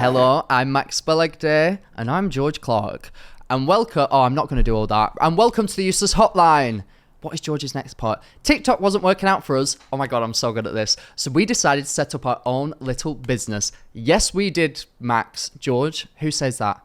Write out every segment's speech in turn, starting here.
Hello, I'm Max Balegde, and I'm George Clarke. And welcome... Oh, I'm not going to do all that. And welcome to the Useless Hotline. What is George's next part? TikTok wasn't working out for us. Oh my God, I'm so good at this. So we decided to set up our own little business. Yes, we did, Max. George, who says that?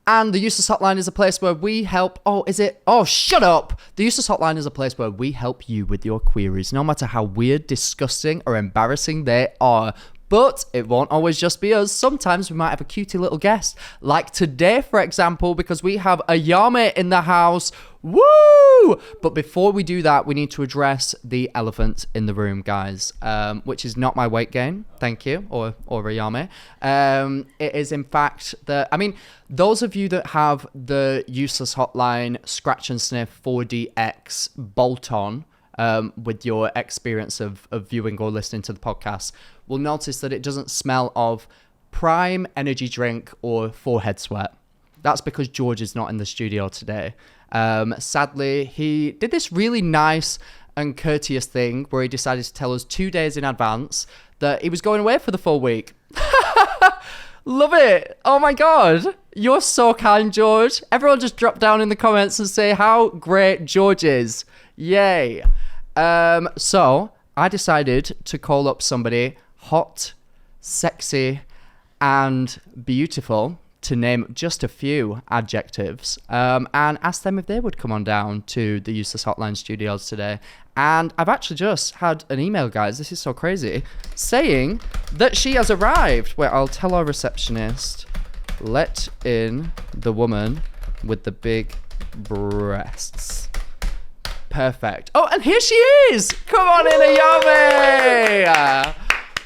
And the Useless Hotline is a place where we help... Oh, is it? Oh, shut up! The Useless Hotline is a place where we help you with your queries, no matter how weird, disgusting, or embarrassing they are. But it won't always just be us. Sometimes we might have a cutie little guest. Like today, for example, because we have AYAME in the house. Woo! But before we do that, we need to address the elephant in the room, guys, which is not my weight gain. Thank you, or AYAME. It is, in fact, those of you that have the Useless Hotline Scratch and Sniff 4DX bolt-on, with your experience of viewing or listening to the podcast, will notice that it doesn't smell of prime energy drink or forehead sweat. That's because George is not in the studio today. Sadly, he did this really nice and courteous thing where he decided to tell us 2 days in advance that he was going away for the full week. Love it. Oh my God. You're so kind, George. Everyone just drop down in the comments and say how great George is. Yay. So I decided to call up somebody hot, sexy, and beautiful, to name just a few adjectives, and ask them if they would come on down to the Useless Hotline studios today. And I've actually just had an email, guys, this is so crazy, saying that she has arrived. Wait, I'll tell our receptionist, let in the woman with the big breasts. Perfect. Oh, and here she is. Come on in, AYAME.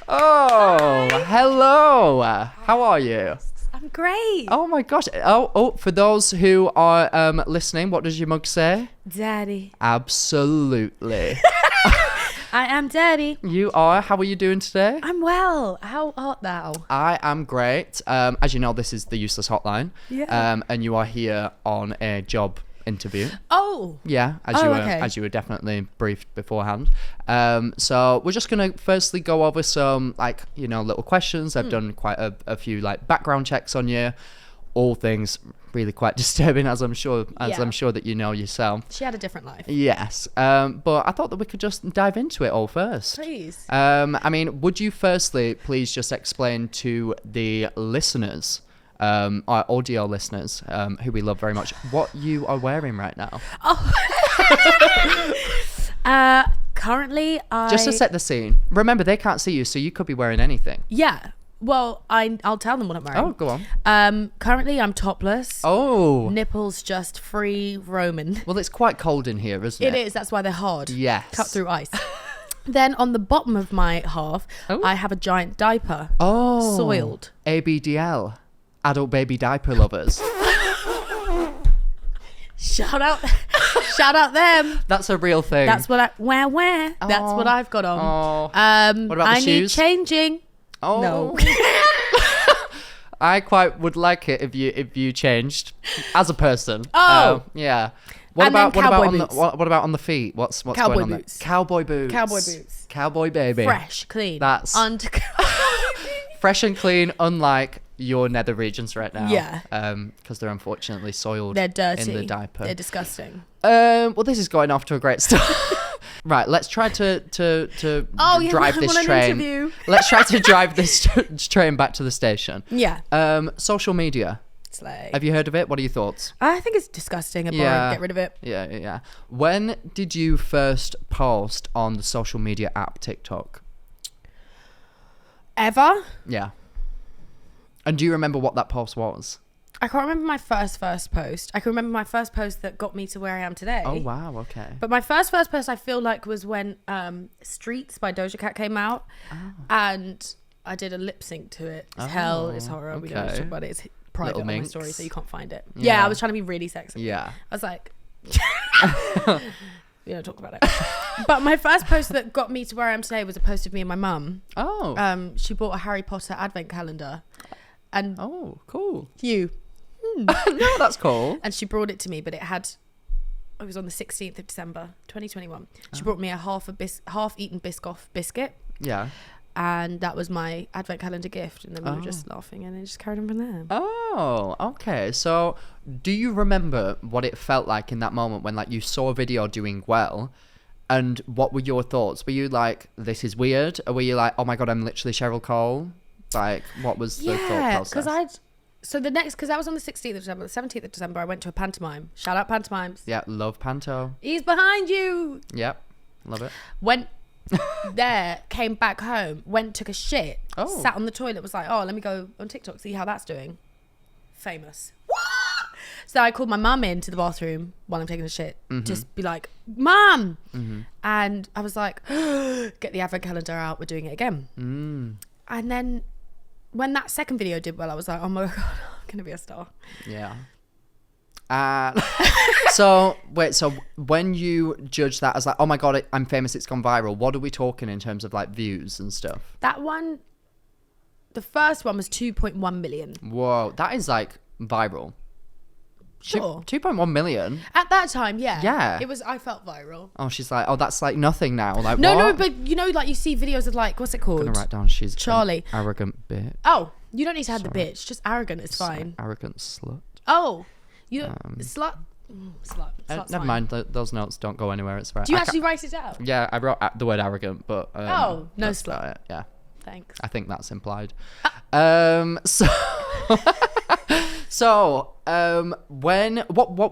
Oh, hi. Hello. How are you? I'm great. Oh my gosh. Oh, for those who are listening, what does your mug say? Daddy. Absolutely. I am Daddy. You are. How are you doing today? I'm well. How art thou? I am great. As you know, this is the Useless Hotline. Yeah. And you are here on a job interview. Oh. Yeah, as you were definitely briefed beforehand. So we're just gonna firstly go over some little questions. I've done quite a few background checks on you. All things really quite disturbing, as I'm sure that you know yourself. She had a different life. Yes. But I thought that we could just dive into it all first. Please. Would you firstly please just explain to the listeners, our audio listeners, who we love very much, what you are wearing right now? Currently just to set the scene. Remember, they can't see you, so you could be wearing anything. Yeah. Well, I'll tell them what I'm wearing. Oh, go on. Currently I'm topless. Oh. Nipples just free roaming. Well, it's quite cold in here, isn't it? It is. That's why they're hard. Yes. Cut through ice. Then on the bottom of my half, I have a giant diaper. Oh. Soiled. ABDL. Adult baby diaper lovers. Shout out them. That's a real thing. That's what where. That's what I've got on. Oh. What about the shoes? I need changing. Oh. No. I quite would like it if you changed as a person. Oh. Yeah. What about on the feet? What's cowboy going on there? boots. Cowboy boots. Cowboy boots. Cowboy baby. Fresh, clean. That's fresh and clean, unlike your nether regions right now. Yeah. Because they're unfortunately soiled. They're dirty. In the diaper. They're disgusting. Well, this is going off to a great start. Right, let's try to drive this train. Let's try to drive this train back to the station. Yeah. Social media. Slay. Have you heard of it? What are your thoughts? I think it's disgusting and boring. Get rid of it. Yeah. When did you first post on the social media app TikTok? Ever? Yeah. And do you remember what that post was? I can't remember my first post. I can remember my first post that got me to where I am today. Oh, wow. Okay. But my first post I feel like was when Streets by Doja Cat came out. Oh. And I did a lip sync to it. It's hell. It's horror. Okay. We don't talk about it. It's private on my story, so you can't find it. Yeah, I was trying to be really sexy. Yeah. I was like... We don't talk about it. But my first post that got me to where I am today was a post of me and my mum. Oh. She bought a Harry Potter advent calendar. And oh, cool. You. No, that's cool. And she brought it to me, but it was on the 16th of December, 2021. She brought me a half-eaten Biscoff biscuit. Yeah. and that was my advent calendar gift, and then we were just laughing, and it just carried on from there. Oh, okay. So do you remember what it felt like in that moment when like you saw a video doing well, and what were your thoughts? Were you like, this is weird, or were you like, oh my god, I'm literally Cheryl Cole? Like, what was the thought process? Because that was on the 16th of December. The 17th of December, I went to a pantomime. Shout out pantomimes. Yeah, love panto. He's behind you. Yep, love it. Went there, came back home, took a shit, sat on the toilet, was like, oh, let me go on TikTok, see how that's doing. Famous. So I called my mum into the bathroom while I'm taking a shit, just be like, Mum! And I was like, get the advent calendar out, we're doing it again. And then when that second video did well, I was like, oh my god, I'm gonna be a star. Yeah. So when you judge that as like, oh my god, I'm famous, it's gone viral, what are we talking in terms of like views and stuff? That one, the first one was 2.1 million. Whoa, that is like viral. Sure. 2.1 million at that time. Yeah, it was. I felt viral. Oh, she's like, oh, that's like nothing now. Like, no, what? but you know, like you see videos of like, what's it called? I'm gonna write down, she's Charlie, arrogant bitch. Oh, you don't need to have the bitch, just arrogant is fine. Arrogant slut. Oh, you know, slut. Never mind, those notes don't go anywhere. It's right. Do you actually write it down? Yeah, I wrote the word arrogant, but no slut. Yeah, thanks. I think that's implied. What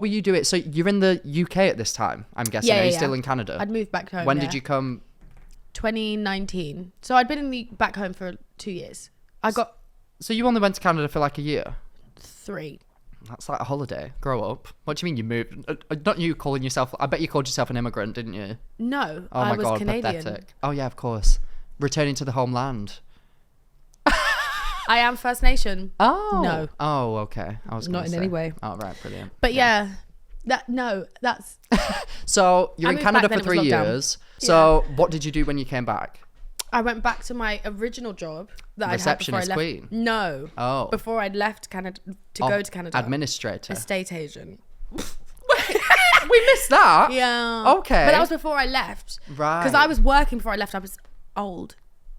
were you doing? So you're in the UK at this time, I'm guessing. Are you still in Canada? I'd moved back home. When did you come? 2019. So I'd been back home for 2 years. So you only went to Canada for like a year? 3. That's like a holiday. Grow up. What do you mean you moved? Not you calling yourself... I bet you called yourself an immigrant, didn't you? No, oh my I was God, Canadian. Pathetic. Oh yeah, of course. Returning to the homeland. I am First Nation. Oh. No. Oh, okay. I was not in any way. Oh, right. Brilliant. But that's... So you're in Canada for 3 years. So what did you do when you came back? I went back to my original job that I had before I left. Queen? No. Oh. Before I'd left Canada to go to Canada. Administrator. Estate agent. We missed that. Yeah. Okay. But that was before I left. Right. Because I was working before I left. I was old.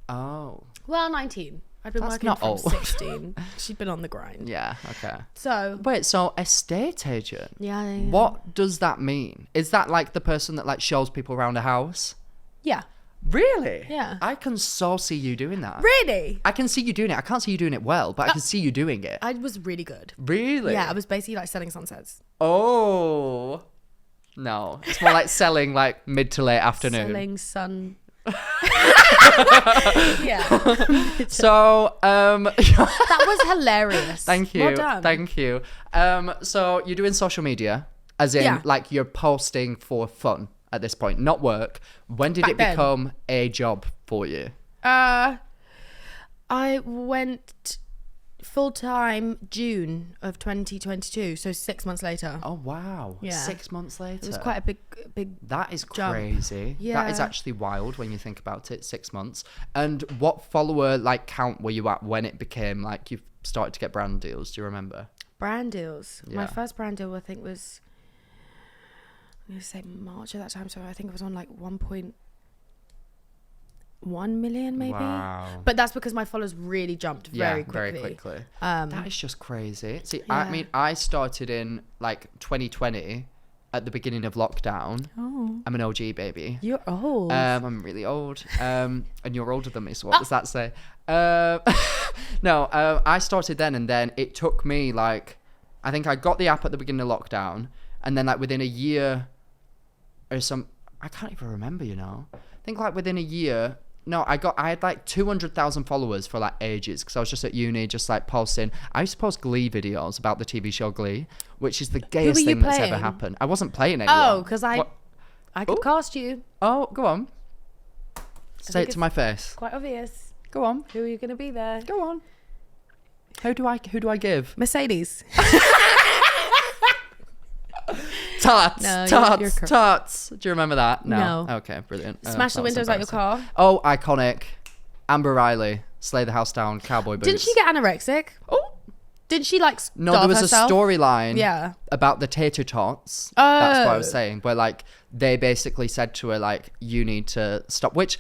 Oh. Well, 19. I'd been working from 16. She'd been on the grind. Yeah. Okay. So. Wait. So estate agent. Yeah. What does that mean? Is that like the person that like shows people around a house? Yeah. Really? Yeah. I can so see you doing that. Really? I can see you doing it. I can't see you doing it well, but I can see you doing it. I was really good. Really? Yeah, I was basically like selling sunsets. Oh. No. It's more like selling like mid to late afternoon. Selling sun. Yeah. So, that was hilarious. Thank you. Well done. Thank you. So you're doing social media, as in like you're posting for fun at this point, not work. When did it become a job for you? I went full-time June of 2022, so 6 months later. Oh wow. Yeah. 6 months later. It was quite a big That is jump. crazy. Yeah. That is actually wild when you think about it. 6 months. And what follower like count were you at when it became like you started to get brand deals? Do you remember? Brand deals? Yeah. My first brand deal I think was, I'm going to say March at that time, so I think it was on like 1.1 million maybe. Wow. But that's because my followers really jumped very quickly. That is just crazy. See, I mean, I started in like 2020 at the beginning of lockdown. Oh. I'm an OG baby. You're old. I'm really old. And you're older than me, so what does that say? No, I started then, and then it took me like, I think I got the app at the beginning of lockdown, and then like within a year or I can't even remember, you know. I think like within a year, I had like 200,000 followers for like ages, because I was just at uni, just like posting. I used to post Glee videos about the TV show Glee, which is the gayest thing that's ever happened. I wasn't playing anyone. Oh, because I could cast you. Oh, go on. Say it to my face. Quite obvious. Go on. Who are you going to be there? Go on. Who do I give? Mercedes. Tarts. Do you remember that? No. Okay, brilliant. Smash the windows out your car. Oh, iconic. Amber Riley, Slay the House Down, Cowboy Boots. Didn't she get anorexic? Oh. Didn't she like No, there was herself? a storyline Yeah. about the tater tots. Oh. That's what I was saying. Where like they basically said to her like, you need to stop. Which,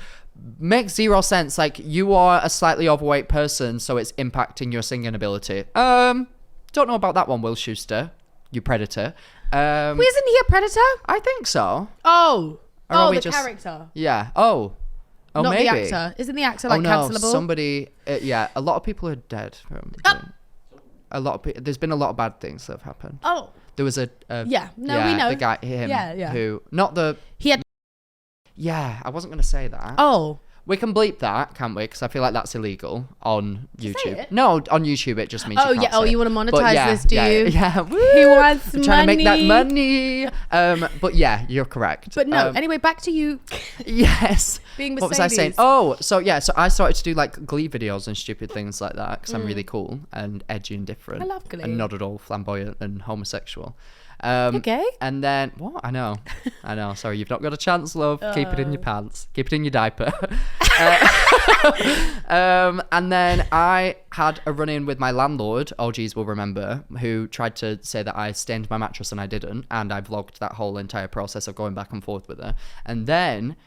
makes zero sense. Like, you are a slightly overweight person, so it's impacting your singing ability. Don't know about that one, Will Schuster, you predator. Isn't he a predator? I think so. Oh, the just... character. Yeah. Oh, not maybe. the actor. Isn't the actor like no, cancelable? Somebody. Yeah, a lot of people are dead. A lot of people. There's been a lot of bad things that have happened. Oh. There was we know the guy who not the he had. Yeah, I wasn't gonna say that. Oh. We can bleep that, can't we? Because I feel like that's illegal on YouTube. Say it? No, on YouTube it just means you can't say you want to But monetize this, do you? Yeah. Woo! He wants I'm money. trying to make that money. But yeah, you're correct. But no, anyway, back to you. Yes. Being Mercedes. What was I saying? Oh, so I started to do like Glee videos and stupid things like that because I'm really cool and edgy and different. I love Glee. And not at all flamboyant and homosexual. Okay. And then what? I know. Sorry, you've not got a chance, love. Keep it in your pants. Keep it in your diaper. And then I had a run-in with my landlord. OGs will remember, who tried to say that I stained my mattress and I didn't, and I vlogged that whole entire process of going back and forth with her. And then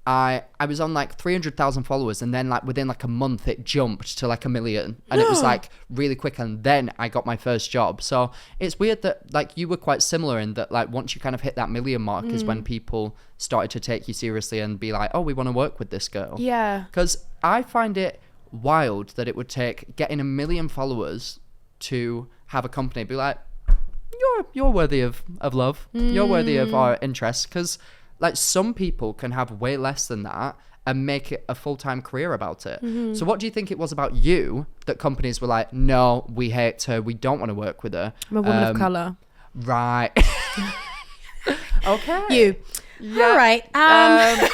I was on like 300,000 followers, and then like within like a month it jumped to like 1 million, and it was like really quick, and then I got my first job. So it's weird that like you were quite similar in that like once you kind of hit that 1 million mark is when people started to take you seriously and be like, oh, we want to work with this girl. Yeah. Because I find it wild that it would take getting 1 million followers to have a company be like, you're worthy of love. You're worthy of our interest. Because like some people can have way less than that and make it a full-time career about it. So what do you think it was about you that companies were like, no, we hate her, we don't want to work with her? I'm a woman of colour. Right. Okay. You. Yeah. All right. Right,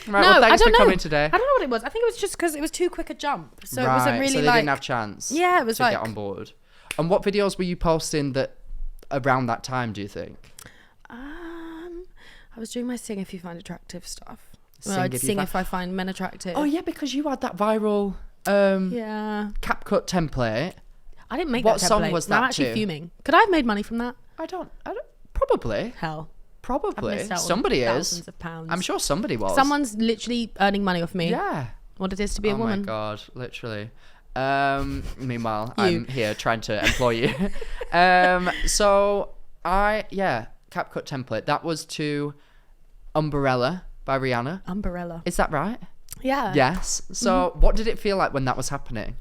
well, thanks for coming today. I don't know what it was. I think it was just because it was too quick a jump. So it wasn't really so they like... didn't have chance Yeah, it was to like... get on board. And what videos were you posting that around that time, do you think? I was doing my sing if you find attractive stuff. Sing if I find men attractive. Oh yeah, because you had that viral CapCut template. I didn't make What that template. song was that I'm actually to? fuming. Could I have made money from that? I don't probably. Hell. I've Probably. missed out on Somebody is. thousands of pounds. I'm sure somebody was. Someone's literally earning money off me. Yeah. What it is to be a woman. Oh my god, literally. Meanwhile, I'm here trying to employ you. So CapCut template. That was to Umbrella by Rihanna. Umbrella. Is that right? Yeah. Yes. So what did it feel like when that was happening?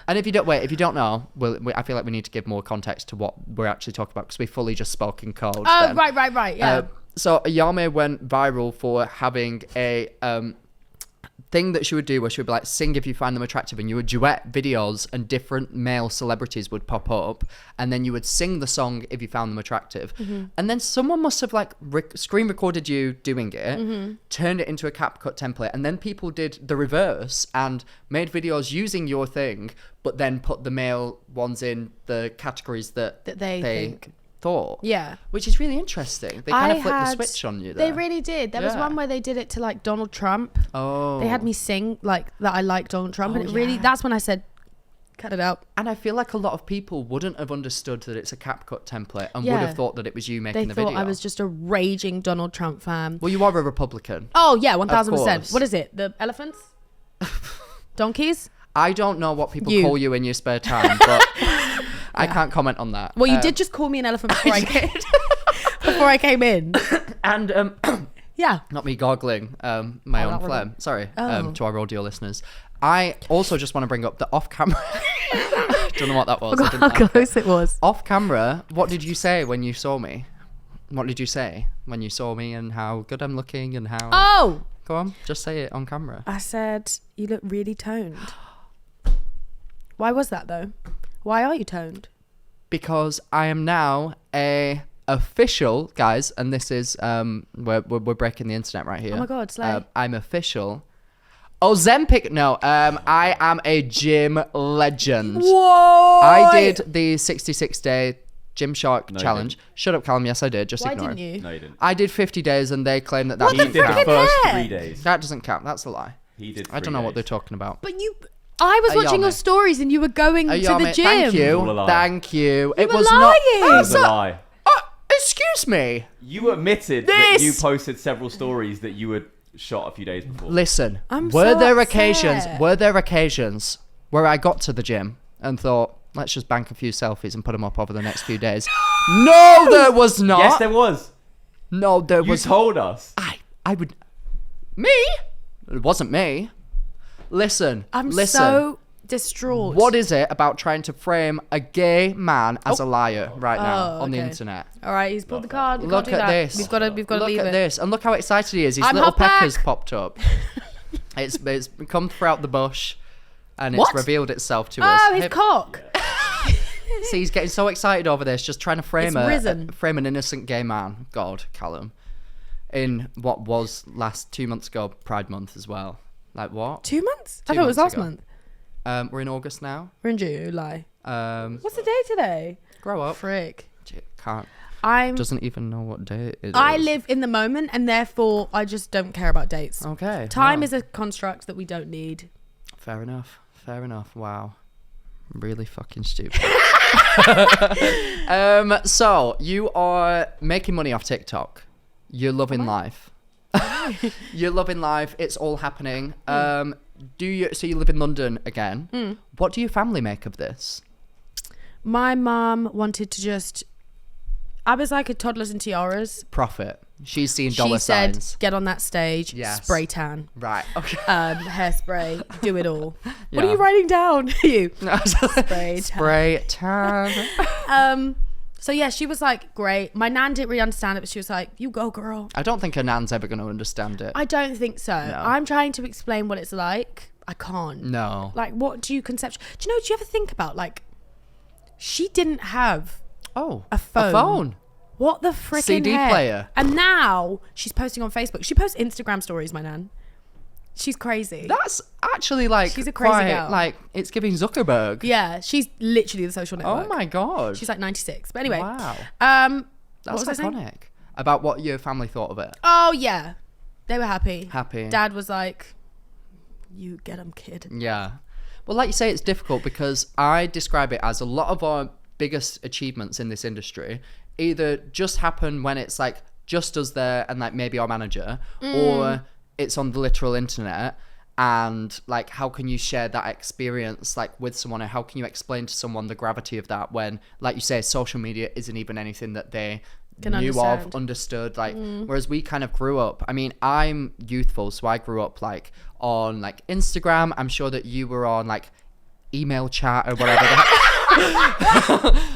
And if you don't know, I feel like we need to give more context to what we're actually talking about because we fully just spoke in code. Oh, then. right. Yeah. So AYAME went viral for having a thing that she would do where she would be like, sing if you find them attractive, and you would duet videos and different male celebrities would pop up, and then you would sing the song if you found them attractive. And then someone must have like screen recorded you doing it, turned it into a CapCut template, and then people did the reverse and made videos using your thing, but then put the male ones in the categories that they think. Thought. Yeah. Which is really interesting. They kind of flipped the switch on you there. They really did. There was one where they did it to like Donald Trump. Oh. They had me sing like that I like Donald Trump, and it really, that's when I said, cut it out. And I feel like a lot of people wouldn't have understood that it's a CapCut template and would have thought that it was you making the video. They thought I was just a raging Donald Trump fan. Well, you are a Republican. Oh yeah, 1000%. What is it? The elephants? Donkeys? I don't know what people call you in your spare time, but I can't comment on that. Well, you did just call me an elephant before before I came in. And yeah, not me gargling my own phlegm. Sorry, to our audio listeners. I also just want to bring up the off-camera. Don't know what that was. How close it was. Off-camera, what did you say when you saw me? What did you say when you saw me and how good I'm looking and how... Oh! Go on, just say it on camera. I said, you look really toned. Why was that though? Why are you toned? Because I am now a official, guys, and this is we're breaking the internet right here. Oh my god, slay. I'm official. Ozempic. No, I am a gym legend. Whoa! I did the 66-day Gymshark challenge. Shut up, Callum. Yes, I did. Just ignore didn't you? No, you didn't. I did 50 days, and they claim that What doesn't the He did count. the first heck? 3 days. That doesn't count. That's a lie. He did 3 I don't know what they're days. talking about. But I was watching your stories and you were going to the gym. Thank you. All a lie. Thank you. You It were was lying. not. It was a lie. Excuse me. You admitted that you posted several stories that you were shot a few days before. Listen, I'm were so there upset. occasions where I got to the gym and thought, let's just bank a few selfies and put them up over the next few days? No, there was not. Yes, there was. No, there You was. told us. I would. Me? It wasn't me. Listen. I'm so distraught. What is it about trying to frame a gay man as a liar right now on the okay. internet? All right, he's pulled the card. Look at this. We've got to Look leave at it. this. And look how excited he is. His I'm little hot back. peckers popped up. It's come throughout the bush and it's What? revealed itself to us. Oh, his cock. See, he's getting so excited over this, just trying to frame It's frame an innocent gay man. God, Callum. In what was 2 months ago, Pride Month as well. Like what? 2 months? 2 I thought it was months last ago. month. We're in August now. We're in July. What's What's the day today? Grow up. Frick. Can't. I'm. Doesn't even know what day it is. I live in the moment, and therefore I just don't care about dates. Okay. Time wow. is a construct that we don't need. Fair enough. Fair enough. Wow. Really fucking stupid. So you are making money off TikTok. You're loving life. You're loving life. It's all happening. So you live in London again. What do your family make of this? My mum wanted to just. I was like a toddlers and tiaras. Profit. She's seeing dollar She said, signs. "Get on that stage, Yes. spray tan, Right. Okay. hairspray, do it all." Yeah. What are you writing down? You spray tan. Spray tan. So yeah, she was like, "Great." My nan didn't really understand it, but she was like, "You go, girl." I don't think a nan's ever going to understand it. I don't think so. No. I'm trying to explain what it's like. I can't. No. Like, what do you conceptualize? Do you ever think about, like, she didn't have Oh. a phone. A phone. What the frickin' CD heck? player. And now she's posting on Facebook. She posts Instagram stories, my nan. She's crazy. That's actually like She's a crazy quite, girl. like it's giving Zuckerberg. Yeah, she's literally the social network. Oh my god. She's like 96. But anyway. Wow. What That's was I saying? iconic. About what your family thought of it. Oh yeah. They were happy. Happy. Dad was like, "You get 'em, kid." Yeah. Well, like you say, it's difficult because I describe it as a lot of our biggest achievements in this industry either just happen when it's like just us there and like maybe our manager, or it's on the literal internet. And like, how can you share that experience like with someone, or how can you explain to someone the gravity of that when, like you say, social media isn't even anything that they understood, like whereas we kind of grew up. I mean, I'm youthful, so I grew up like on like Instagram. I'm sure that you were on like email chat or whatever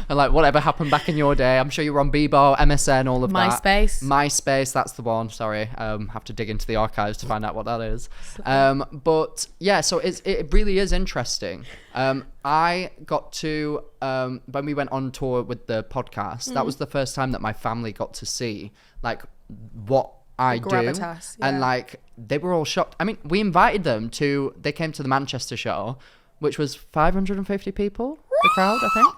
and like whatever happened back in your day. I'm sure you were on Bebo, MSN, all of that. MySpace, that's the one. Sorry, have to dig into the archives to find out what that is. But yeah, so it really is interesting. I got to when we went on tour with the podcast, that was the first time that my family got to see like what I do, gravitas, and like they were all shocked. I mean, we invited them to. They came to the Manchester show, which was 550 people, the crowd, I think.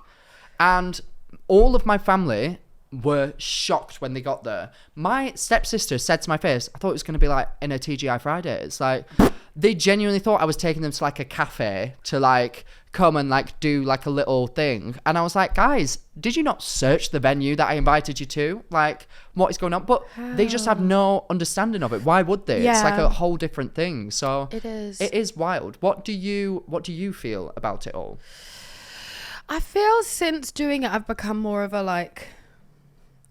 And all of my family were shocked when they got there. My stepsister said to my face, I thought it was going to be like in a TGI Fridays. Like, they genuinely thought I was taking them to like a cafe to like come and like do like a little thing. And I was like, guys, did you not search the venue that I invited you to? Like, what is going on? But they just have no understanding of it. Why would they? It's like a whole different thing. So It is. It is wild. What do you feel about it all? I feel since doing it, I've become more of a like,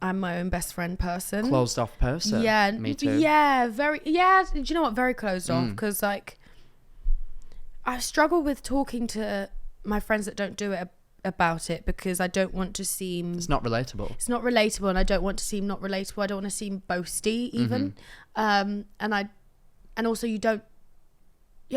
I'm my own best friend person. Closed off person. Yeah. Me too. Yeah. Very. Yeah. Do you know what? Very closed off. Because like, I struggle with talking to my friends that don't do it about it because I don't want to seem. It's not relatable. It's not relatable, and I don't want to seem not relatable. I don't want to seem boasty even. And also you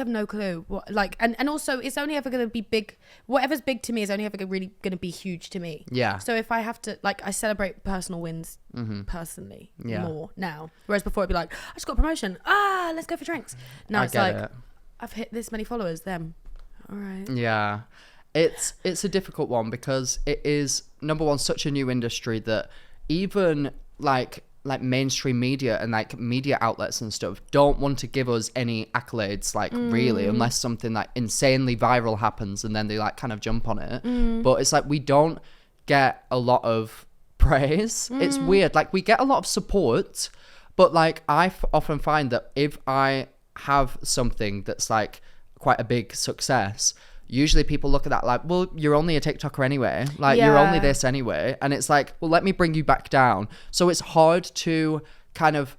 have no clue what like and also it's only ever going to be big. Whatever's big to me is only ever really going to be huge to me. Yeah. So if I have to like, I celebrate personal wins personally more now, whereas before it'd be like, I just got a promotion, let's go for drinks. Now it's like, I've hit this many followers, them. All right. Yeah. It's a difficult one because it is, number one, such a new industry that even like mainstream media and like media outlets and stuff don't want to give us any accolades, like really, unless something like insanely viral happens and then they like kind of jump on it. But it's like we don't get a lot of praise. It's weird. Like we get a lot of support, But like I often find that if I have something that's like quite a big success, usually people look at that like, well, you're only a TikToker anyway, like you're only this anyway, and it's like, well, let me bring you back down. So it's hard to kind of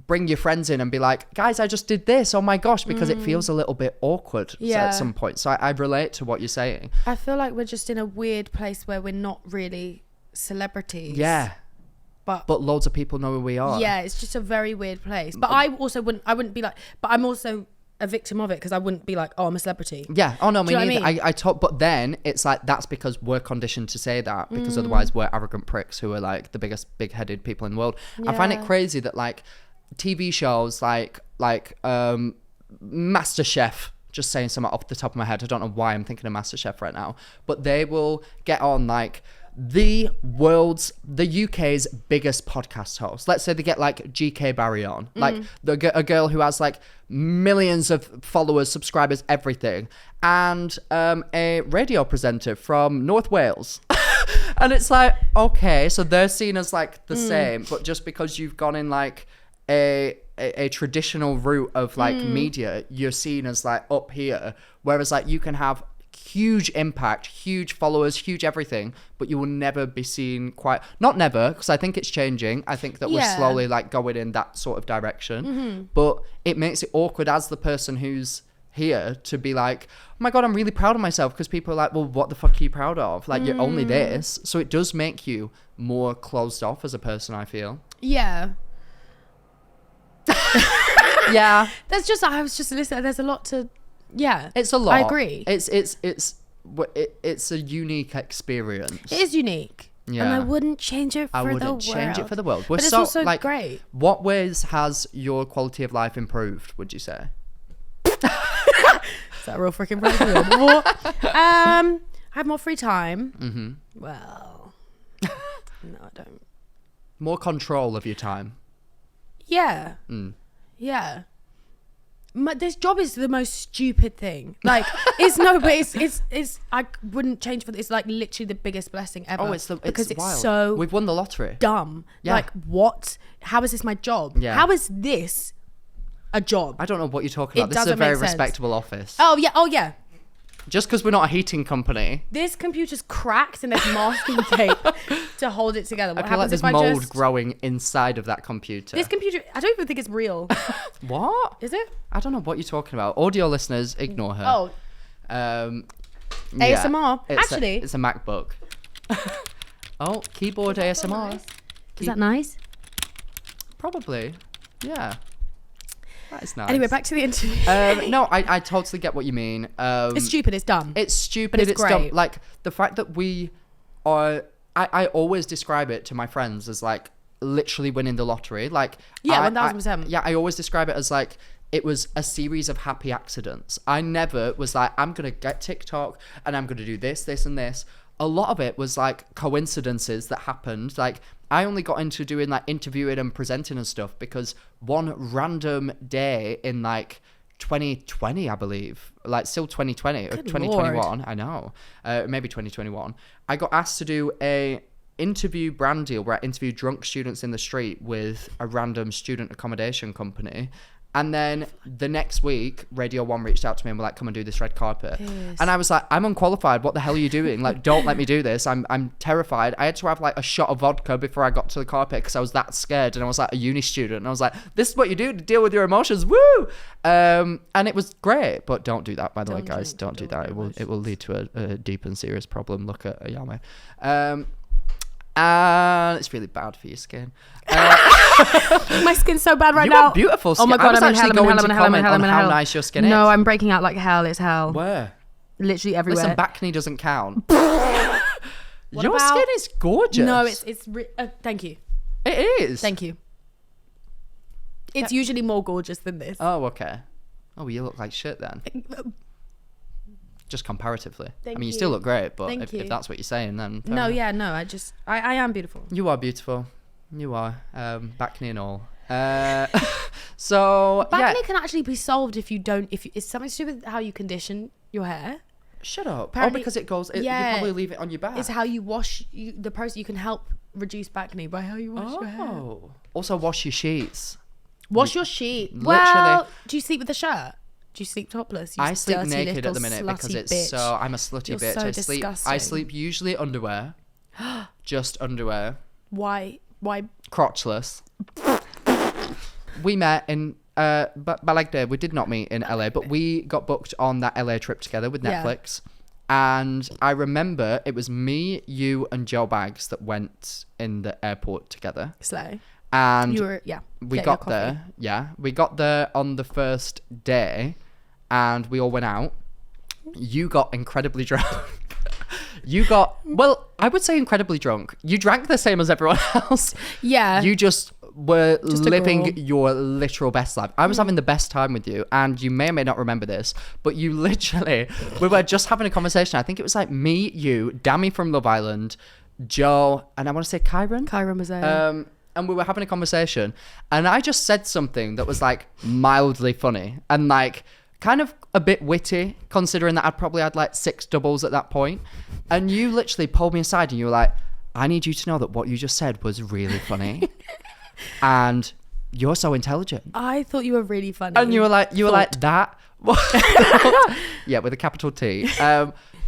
bring your friends in and be like, guys, I just did this, oh my gosh, because it feels a little bit awkward at some point. So I relate to what you're saying. I feel like we're just in a weird place where we're not really celebrities. But loads of people know who we are. Yeah, it's just a very weird place. But I wouldn't be like, but I'm also a victim of it because I wouldn't be like, oh, I'm a celebrity. Yeah. Oh no, me neither. I mean? I talk, but then it's like, that's because we're conditioned to say that, because otherwise we're arrogant pricks who are like the biggest big-headed people in the world. I find it crazy that like TV shows like MasterChef, just saying something off the top of my head, I don't know why I'm thinking of MasterChef right now, but they will get on like the UK's biggest podcast host. Let's say they get like GK Barry on, like a girl who has like millions of followers, subscribers, everything, and a radio presenter from North Wales. And it's like, okay, so they're seen as like the same, but just because you've gone in like a traditional route of like media, you're seen as like up here, whereas like you can have huge impact, huge followers, huge everything, but you will never be seen quite, not never, because I think it's changing. I think that we're slowly like going in that sort of direction, but it makes it awkward as the person who's here to be like, oh my god, I'm really proud of myself, because people are like, well, what the fuck are you proud of? Like you're only this. So it does make you more closed off as a person, I feel. Yeah. Yeah. I was just listening, there's a lot to, it's a lot. I agree. It's a unique experience. It is unique. Yeah. And I wouldn't change it for the world. I wouldn't change it for the world. But it's also like, great. What ways has your quality of life improved, would you say? Is that a real freaking problem? I have more free time. Well, no, I don't. More control of your time. Yeah. Yeah. This job is the most stupid thing. Like, it's I wouldn't change for this. It's like literally the biggest blessing ever. Oh, it's wild. So we've won the lottery. Dumb. Yeah. Like, what? How is this my job? Yeah. How is this a job? I don't know what you're talking about. This is a very respectable office. Oh yeah. Just because we're not a heating company. This computer's cracked and there's masking tape to hold it together. I feel like there's mold growing inside of that computer. This computer, I don't even think it's real. What? Is it? I don't know what you're talking about. Audio listeners, ignore her. Oh. ASMR. Actually. It's a MacBook. Oh, keyboard ASMR. Nice? Is that nice? Probably. Yeah. That is nice. Anyway, back to the interview. No, I totally get what you mean. It's stupid. It's dumb. It's stupid. But it's great. Dumb. Like the fact that we are. I always describe it to my friends as like literally winning the lottery. Like 1000%. Yeah, I always describe it as like it was a series of happy accidents. I never was like, I'm gonna get TikTok and I'm gonna do this, this, and this. A lot of it was like coincidences that happened. Like I only got into doing like interviewing and presenting and stuff because one random day in like 2020, I believe, like still 2020 or 2021, Lord. I know, maybe 2021, I got asked to do a interview brand deal where I interviewed drunk students in the street with a random student accommodation company. And then the next week, Radio 1 reached out to me and were like, come and do this red carpet. Yes. And I was like, I'm unqualified. What the hell are you doing? Like, don't let me do this. I'm terrified. I had to have like a shot of vodka before I got to the carpet because I was that scared. And I was like a uni student. And I was like, this is what you do to deal with your emotions. Woo! And it was great. But don't do that, by the way, guys. Don't do that. It will lead to a deep and serious problem. Look at AYAME. And it's really bad for your skin. My skin's so bad right now. You have beautiful skin. Oh my god, I'm actually going to comment on how nice your skin is. No, I'm breaking out like hell. It's hell. Where? Literally everywhere. Listen, back knee doesn't count. Your skin is gorgeous. No, it's thank you. It is. Thank you. It's usually more gorgeous than this. Oh, okay. Oh, you look like shit then. Just comparatively. I mean, you still look great, but if that's what you're saying, then no, enough. No, I am beautiful. You are beautiful. You are. Back knee and all. So back knee can actually be solved if it's something to do with how you condition your hair. Shut up. Apparently, because it goes. You probably leave it on your back. It's how you wash the process. You can help reduced back knee by how you wash your hair. Also, wash your sheets. Wash your sheet. Literally. Well, do you sleep with a shirt? Do you sleep topless? I sleep naked at the minute because it's bitch. so... I'm a slutty You're bitch. so I sleep usually underwear. Just underwear. Why? Crotchless. We met in Balegde. We did not meet in LA, but we got booked on that LA trip together with Netflix. And I remember it was me, you, and Joe Bags that went in the airport together. Slay. And we got there. Yeah, we got there on the first day, and we all went out. You got incredibly drunk. I would say incredibly drunk. You drank the same as everyone else. Yeah. You just were living your literal best life. I was having the best time with you, and you may or may not remember this, but you literally, we were just having a conversation. I think it was like me, you, Dami from Love Island, Joe, and I want to say Kyron. Kyron was there. And we were having a conversation, and I just said something that was like mildly funny and like kind of a bit witty, considering that I'd probably had like 6 doubles at that point. And you literally pulled me aside and you were like, I need you to know that what you just said was really funny. And you're so intelligent. I thought you were really funny. And you were like that. Yeah, with a capital T.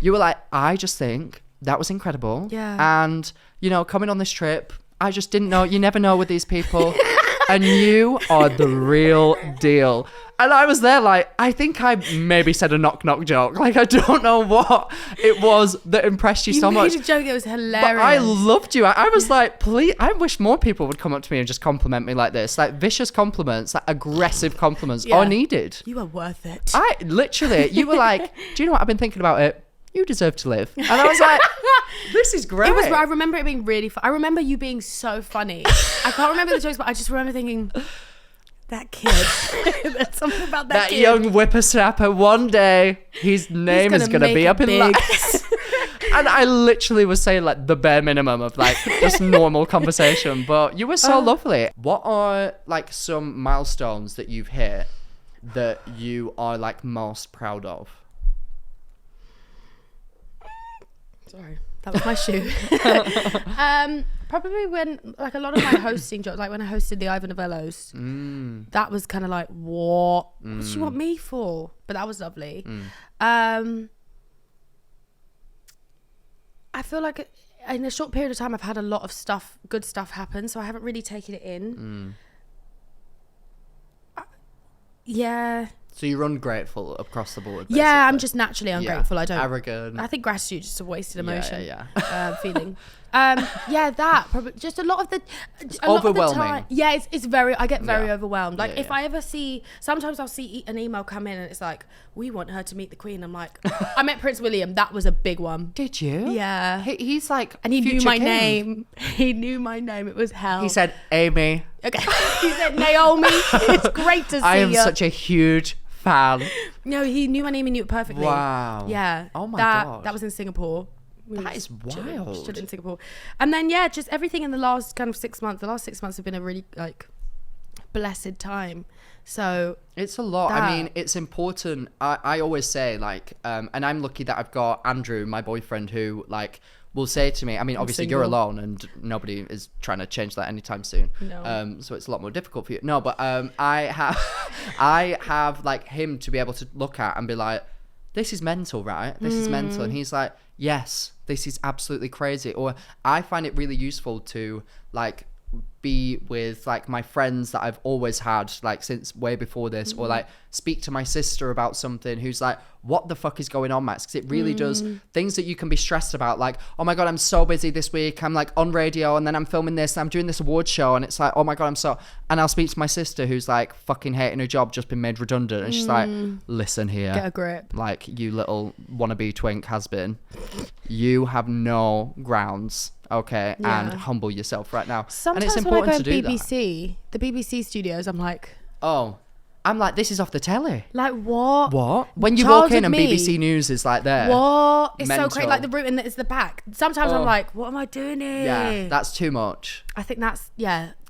You were like, I just think that was incredible. Yeah. And, you know, coming on this trip, I just didn't know. You never know with these people. And you are the real deal. And I was there like, I think I maybe said a knock joke. Like, I don't know what it was that impressed you so much. You made a joke that was hilarious. But I loved you. I was like, please, I wish more people would come up to me and just compliment me like this. Like, vicious compliments, like aggressive compliments are needed. You are worth it. You were like, do you know what? I've been thinking about it. You deserve to live. And I was like, this is great. I remember it being really fun. I remember you being so funny. I can't remember the jokes, but I just remember thinking, that kid. There's something about that kid. That young whippersnapper, one day, his name is going to be up in lights. And I literally was saying like the bare minimum of like just normal conversation. But you were so lovely. What are like some milestones that you've hit that you are like most proud of? Sorry, that was my shoe. Probably when like a lot of my hosting jobs, like when I hosted the Ivan Novellos, that was kind of like, what do you want me for? But that was lovely. I feel like in a short period of time I've had a lot of good stuff happen, so I haven't really taken it in. Yeah. So you're ungrateful across the board, basically. Yeah, I'm just naturally ungrateful. I don't... Arrogant. I think gratitude is just a wasted emotion. Feeling. That probably just a lot of the... overwhelming. Lot of the time, it's very... I get very overwhelmed. Like, if I ever see... Sometimes I'll see an email come in and it's like, we want her to meet the Queen. I'm like, I met Prince William. That was a big one. Did you? Yeah. He's like... And he knew my name. He knew my name. It was hell. He said, Amy. Okay. He said, Naomi. It's great to see you. I am such a huge fan. No, he knew my name. He knew it perfectly. Wow. Yeah. Oh my God. That was in Singapore. That is wild. Stood in Singapore. And then just everything in the last kind of 6 months. The last 6 months have been a really like blessed time. So it's a lot. I mean, it's important. I always say like, and I'm lucky that I've got Andrew, my boyfriend, who like will say to me, I mean, obviously you're alone and nobody is trying to change that anytime soon. No. So it's a lot more difficult for you. No, but I have like him to be able to look at and be like, this is mental, right? This is mental. And he's like, yes, this is absolutely crazy. Or I find it really useful to like be with like my friends that I've always had like since way before this, or like speak to my sister about something who's like, what the fuck is going on, Max? Because it really does things that you can be stressed about, like, oh my God, I'm so busy this week, I'm like on radio and then I'm filming this and I'm doing this award show, and it's like, oh my God, and I'll speak to my sister who's like fucking hating her job, just been made redundant, and she's like, listen here, get a grip, like, you little wannabe twink has been, you have no grounds, okay, and humble yourself right now. Sometimes and it's important when I go to do BBC, the BBC studios, I'm like, this is off the telly. Like, what? When you walk in and BBC News is like there. What? It's so crazy. Like the route and it's the back. Sometimes I'm like, what am I doing here? Yeah, that's too much. I think that's,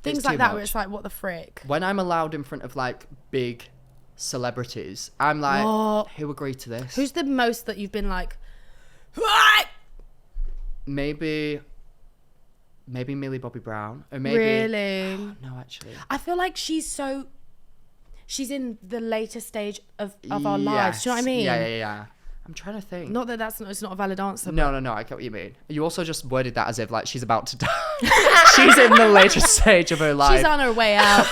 things like that where it's like, what the frick? When I'm allowed in front of like big celebrities, I'm like, who agreed to this? Who's the most that you've been like, what? Maybe maybe Millie Bobby Brown, or maybe really. No, actually, I feel like she's in the later stage of our lives. Do you know what I mean? Yeah. I'm trying to think. Not that it's not a valid answer. No. I get what you mean. You also just worded that as if like she's about to die. She's in the later stage of her life. She's on her way out.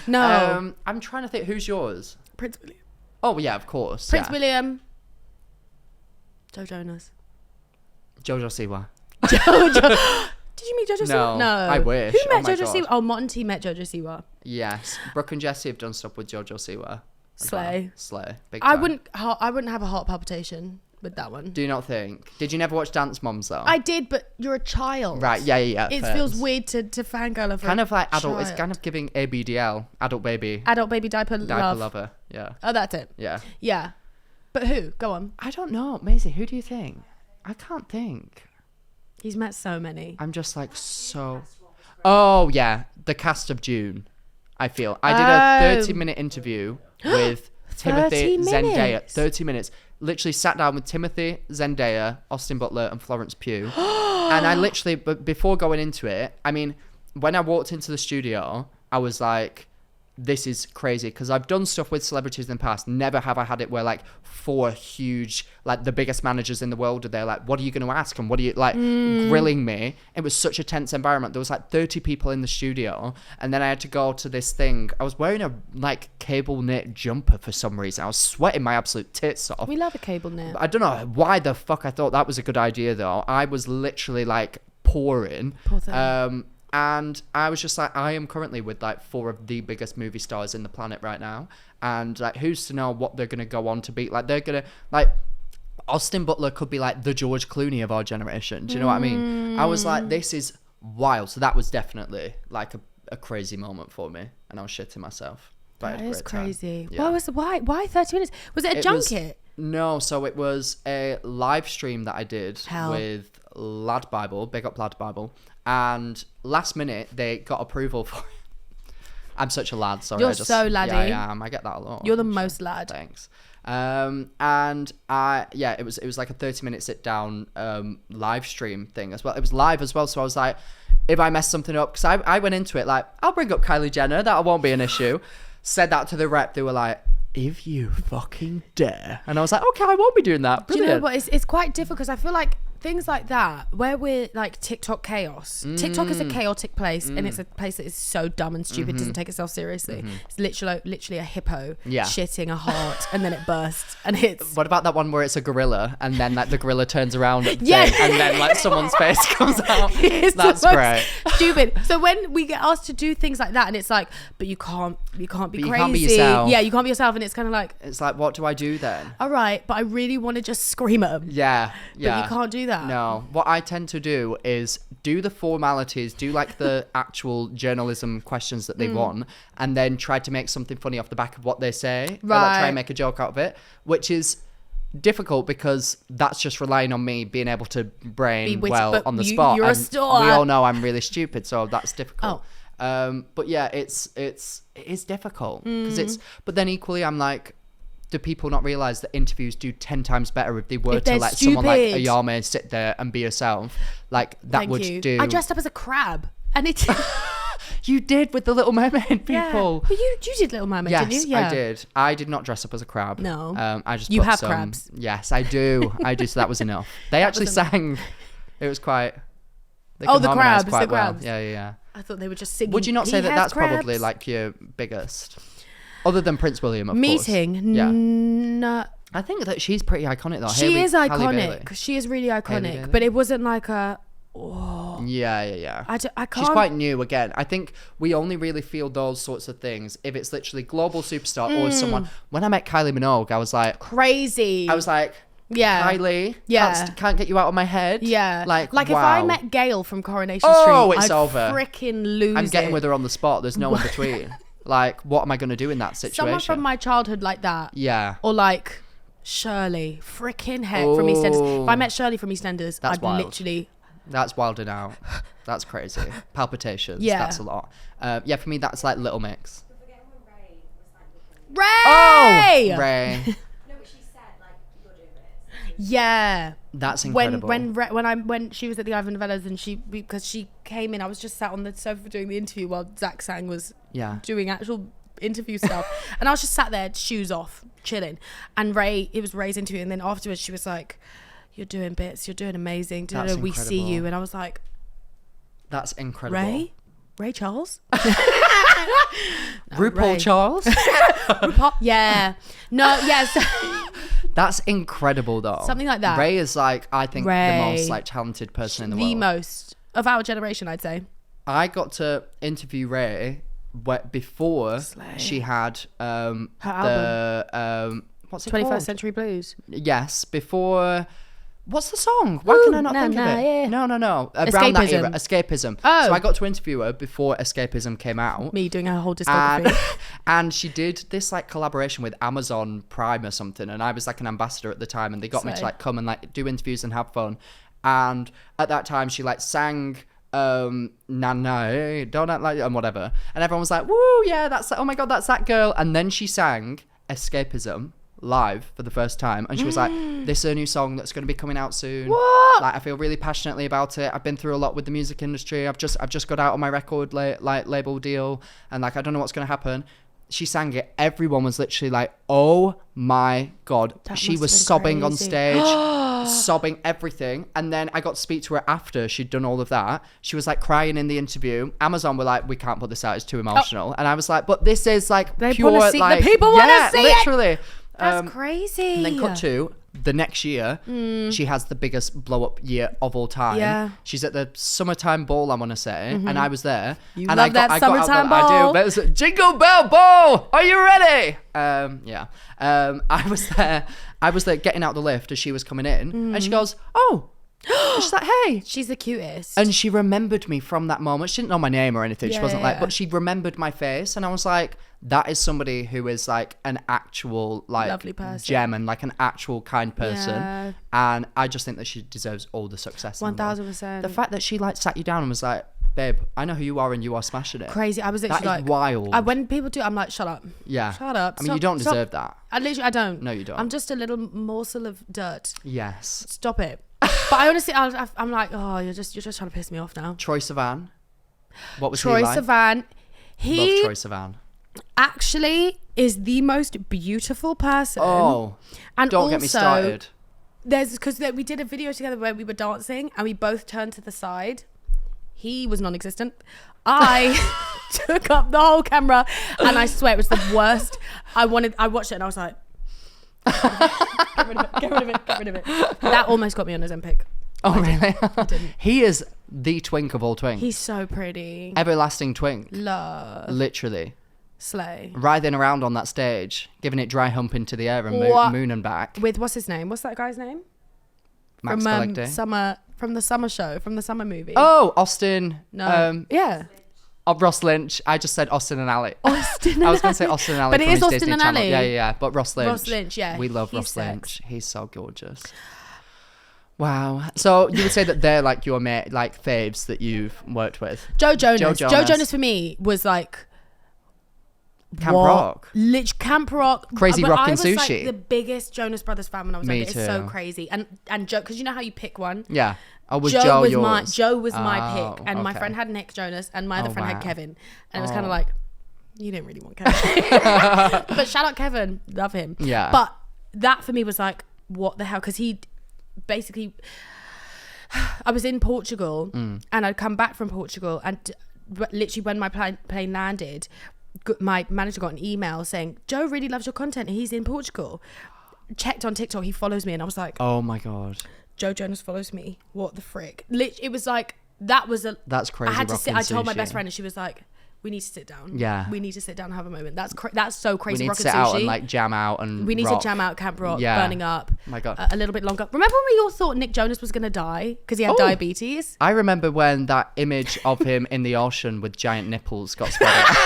No. I'm trying to think. Who's yours? Prince William. Oh yeah, of course. Prince William. Joe Jonas. Jojo Siwa. Jojo. Did you meet Jojo Siwa? No. I wish. Who met Jojo Siwa? Oh, Martin T met Jojo Siwa. Yes. Brooke and Jesse have done stuff with Jojo Siwa. Slay. Big time. I wouldn't have a heart palpitation with that one. Do you not think? Did you never watch Dance Moms though? I did, but you're a child. Right, yeah. It feels weird to fangirl over kind of like adult. child. It's kind of giving ABDL, adult baby diaper love. lover. Yeah. Oh, that's it. Yeah. But who? Go on. I don't know. Maisie, who do you think? I can't think. He's met so many. I'm just like so... Oh, yeah. The cast of June, I feel. I did a 30-minute interview with Timothy Zendaya. 30 minutes. Literally sat down with Timothy Zendaya, Austin Butler, and Florence Pugh. And I literally, but before going into it, I mean, when I walked into the studio, I was like, this is crazy, because I've done stuff with celebrities in the past. Never have I had it where like 4 huge, like the biggest managers in the world are there, like, what are you going to ask them? What are you like grilling me? It was such a tense environment. There was like 30 people in the studio, and then I had to go to this thing. I was wearing a like cable knit jumper for some reason. I was sweating my absolute tits off. We love a cable knit. I don't know why the fuck I thought that was a good idea though. I was literally like pouring. Poor thing. And I was just like, I am currently with like 4 of the biggest movie stars in the planet right now. And like, who's to know what they're going to go on to be? Like, they're going to, like, Austin Butler could be like the George Clooney of our generation. Do you know what I mean? I was like, this is wild. So that was definitely like a crazy moment for me. And I was shitting myself. That is crazy. Yeah. Why 30 minutes? Was it a junket? No, so it was a live stream that I did Hell. with Lad Bible, big up Lad Bible, and last minute they got approval for it. I'm such a lad, sorry. You're so laddie. Yeah, I am. I get that a lot. You're the most lad. Thanks. And it was like a 30-minute sit down live stream thing as well. It was live as well, so I was like, if I mess something up, because I went into it like, I'll bring up Kylie Jenner, that won't be an issue. Said that to the rep, they were like, if you fucking dare. And I was like, okay, I won't be doing that. Brilliant. Do you know what? It's quite difficult, because I feel like things like that, where we're like TikTok chaos. TikTok is a chaotic place, and it's a place that is so dumb and stupid, doesn't take itself seriously. It's literally a hippo shitting a heart, and then it bursts, and it's... What about that one where it's a gorilla, and then like the gorilla turns around at the Yeah. thing, and then like someone's face comes out? That's great. Stupid. So when we get asked to do things like that, and it's like, but you can't be crazy. You can't be yourself. Yeah, you can't be yourself, and it's kind of like... It's like, what do I do then? All right, but I really want to just scream at them. Yeah. But you can't do that. No. What I tend to do is do the formalities, do like the actual journalism questions that they want, and then try to make something funny off the back of what they say. Or, like, try and make a joke out of it, which is difficult because that's just relying on me being able to brain well on the spot. You're a star. We all know I'm really stupid, so that's difficult. But yeah, it is difficult because it's. But then equally, I'm like, do people not realize that interviews do 10 times better if they were to let someone like AYAME sit there and be herself? Like that do. I dressed up as a crab, and it. You did with the Little Mermaid people. Yeah. Well, you did Little Mermaid, didn't you? Yes, I did. I did not dress up as a crab. No. I just you put have some, crabs. Yes, I do. So that was enough. They actually sang. It was quite. The crabs. Quite the crabs. Well. Yeah. I thought they were just singing. Would you not say that that's crabs? probably like your biggest, other than Prince William, of Meeting? course? Yeah. No. I think that she's pretty iconic though. She is iconic. She is really iconic, but it wasn't like a. Oh. Yeah. I can't. She's quite new again. I think we only really feel those sorts of things if it's literally global superstar or someone. When I met Kylie Minogue, I was like crazy. I was like, yeah, Kylie, yeah, can't get you out of my head. Yeah, like wow. If I met Gail from Coronation Street, it's over. Freaking lose. I'm getting with her on the spot. There's no in between. Like, what am I going to do in that situation? Someone from my childhood like that. Yeah. Or like Shirley, freaking heck from EastEnders. If I met Shirley from EastEnders, I'd wild. literally. That's wilding out. That's crazy. Palpitations. Yeah. That's a lot. Yeah, for me, that's like Little Mix. Ray! Oh! Ray. No, but she said, like, you're doing this. Yeah. That's incredible. When she was at the Ivan Novellas and because she came in, I was just sat on the sofa doing the interview while Zach Sang was doing actual interview stuff. And I was just sat there, shoes off, chilling. And it was Ray's interview. And then afterwards she was like, "You're doing bits, you're doing amazing. We see you." And I was like, that's incredible. Ray Charles? RuPaul Ray. Charles? RuPaul? Yeah. No, yes. That's incredible though. Something like that. Ray is like, I think, the most like talented person in the world. The most of our generation, I'd say. I got to interview Ray before she had her album. What's it 21st called? Century Blues. Yes, before. What's the song? Why can I not think of it? Yeah. No. Around that era, Escapism. So I got to interview her before Escapism came out. Me doing her whole discography. And she did this like collaboration with Amazon Prime or something, and I was like an ambassador at the time, and they got me to like come and like do interviews and have fun. And at that time, she like sang Nana, don't act like, and whatever, and everyone was like, "Woo, yeah, that's oh my god, that's that girl." And then she sang Escapism live for the first time, and she was like, "This is a new song that's going to be coming out soon. What? Like, I feel really passionately about it. I've been through a lot with the music industry. I've just got out on my record label deal, and like I don't know what's going to happen." She sang it. Everyone was literally like, "Oh my god!" She was sobbing on stage, sobbing everything. And then I got to speak to her after she'd done all of that. She was like crying in the interview. Amazon were like, "We can't put this out. It's too emotional." And I was like, "But this is like pure, like the people want to see literally." It. That's crazy. And then cut to the next year, she has the biggest blow up year of all time. Yeah. She's at the summertime ball, I want to say, and I was there. You and love that summertime ball. I do. But it was Jingle Bell Ball. Are you ready? I was there. I was there getting out the lift as she was coming in, and she goes, "Oh." And she's like, "Hey." She's the cutest. And she remembered me from that moment. She didn't know my name or anything. She wasn't like, but she remembered my face. And I was like, that is somebody who is like an actual like lovely person, gem, and like an actual kind person. Yeah. And I just think that she deserves all the success. 1000%. The fact that she like sat you down and was like, "Babe, I know who you are and you are smashing it." Crazy. I was literally that is like, wild. When people do, I'm like, "Shut up." Yeah. Shut up. I mean, you don't deserve that. I don't. No, you don't. I'm just a little morsel of dirt. Yes. Stop it. But I honestly, I'm like, oh, you're just trying to piss me off now. Troye Sivan. What was Troye he like? Sivan. Love Troye Sivan. Actually is the most beautiful person. Oh, and don't get me started. Because we did a video together where we were dancing and we both turned to the side. He was non-existent. I took up the whole camera, and I swear it was the worst. I watched it and I was like, get rid of it. That almost got me on Ozempic. Oh, really? I didn't. He is the twink of all twinks. He's so pretty. Everlasting twink. Love. Literally. Slay. Writhing around on that stage, giving it dry hump into the air and moon and back. With, what's his name? What's that guy's name? Max Balegde. From the summer show, from the summer movie. Oh, Austin. No. Yeah. Ross Lynch. I just said Austin and Ally. Austin and I was going to say Austin and Ally. But it is Austin Disney and Channel. Ally. Yeah. But Ross Lynch. Ross Lynch, yeah. We love Ross Lynch. He's so gorgeous. Wow. So you would say that they're like your like faves that you've worked with? Joe Jonas for me was like Camp Rock. Camp Rock. Crazy Rockin' Sushi. I was like the biggest Jonas Brothers fan when I was Me like, too. it's so crazy. And Joe, because you know how you pick one? Yeah. Oh, was Joe yours? Joe was my pick. And my friend had Nick Jonas and my other friend had Kevin. And it was kind of like, you didn't really want Kevin. But shout out Kevin. Love him. Yeah. But that for me was like, what the hell? Because he basically, I was in Portugal and I'd come back from Portugal, and literally when my plane landed, my manager got an email saying, "Joe really loves your content. He's in Portugal." Checked on TikTok, he follows me, and I was like, "Oh my god, Joe Jonas follows me. What the frick?" It was like that's crazy. I had to sit. I told my sushi. best friend, and she was like, "We need to sit down. Yeah, we need to sit down and have a moment. That's so crazy. We need to sit out and like jam out and we need to jam out Camp Rock, burning up. Oh my god, a little bit longer. Remember when we all thought Nick Jonas was gonna die because he had diabetes? I remember when that image of him in the ocean with giant nipples got spotted.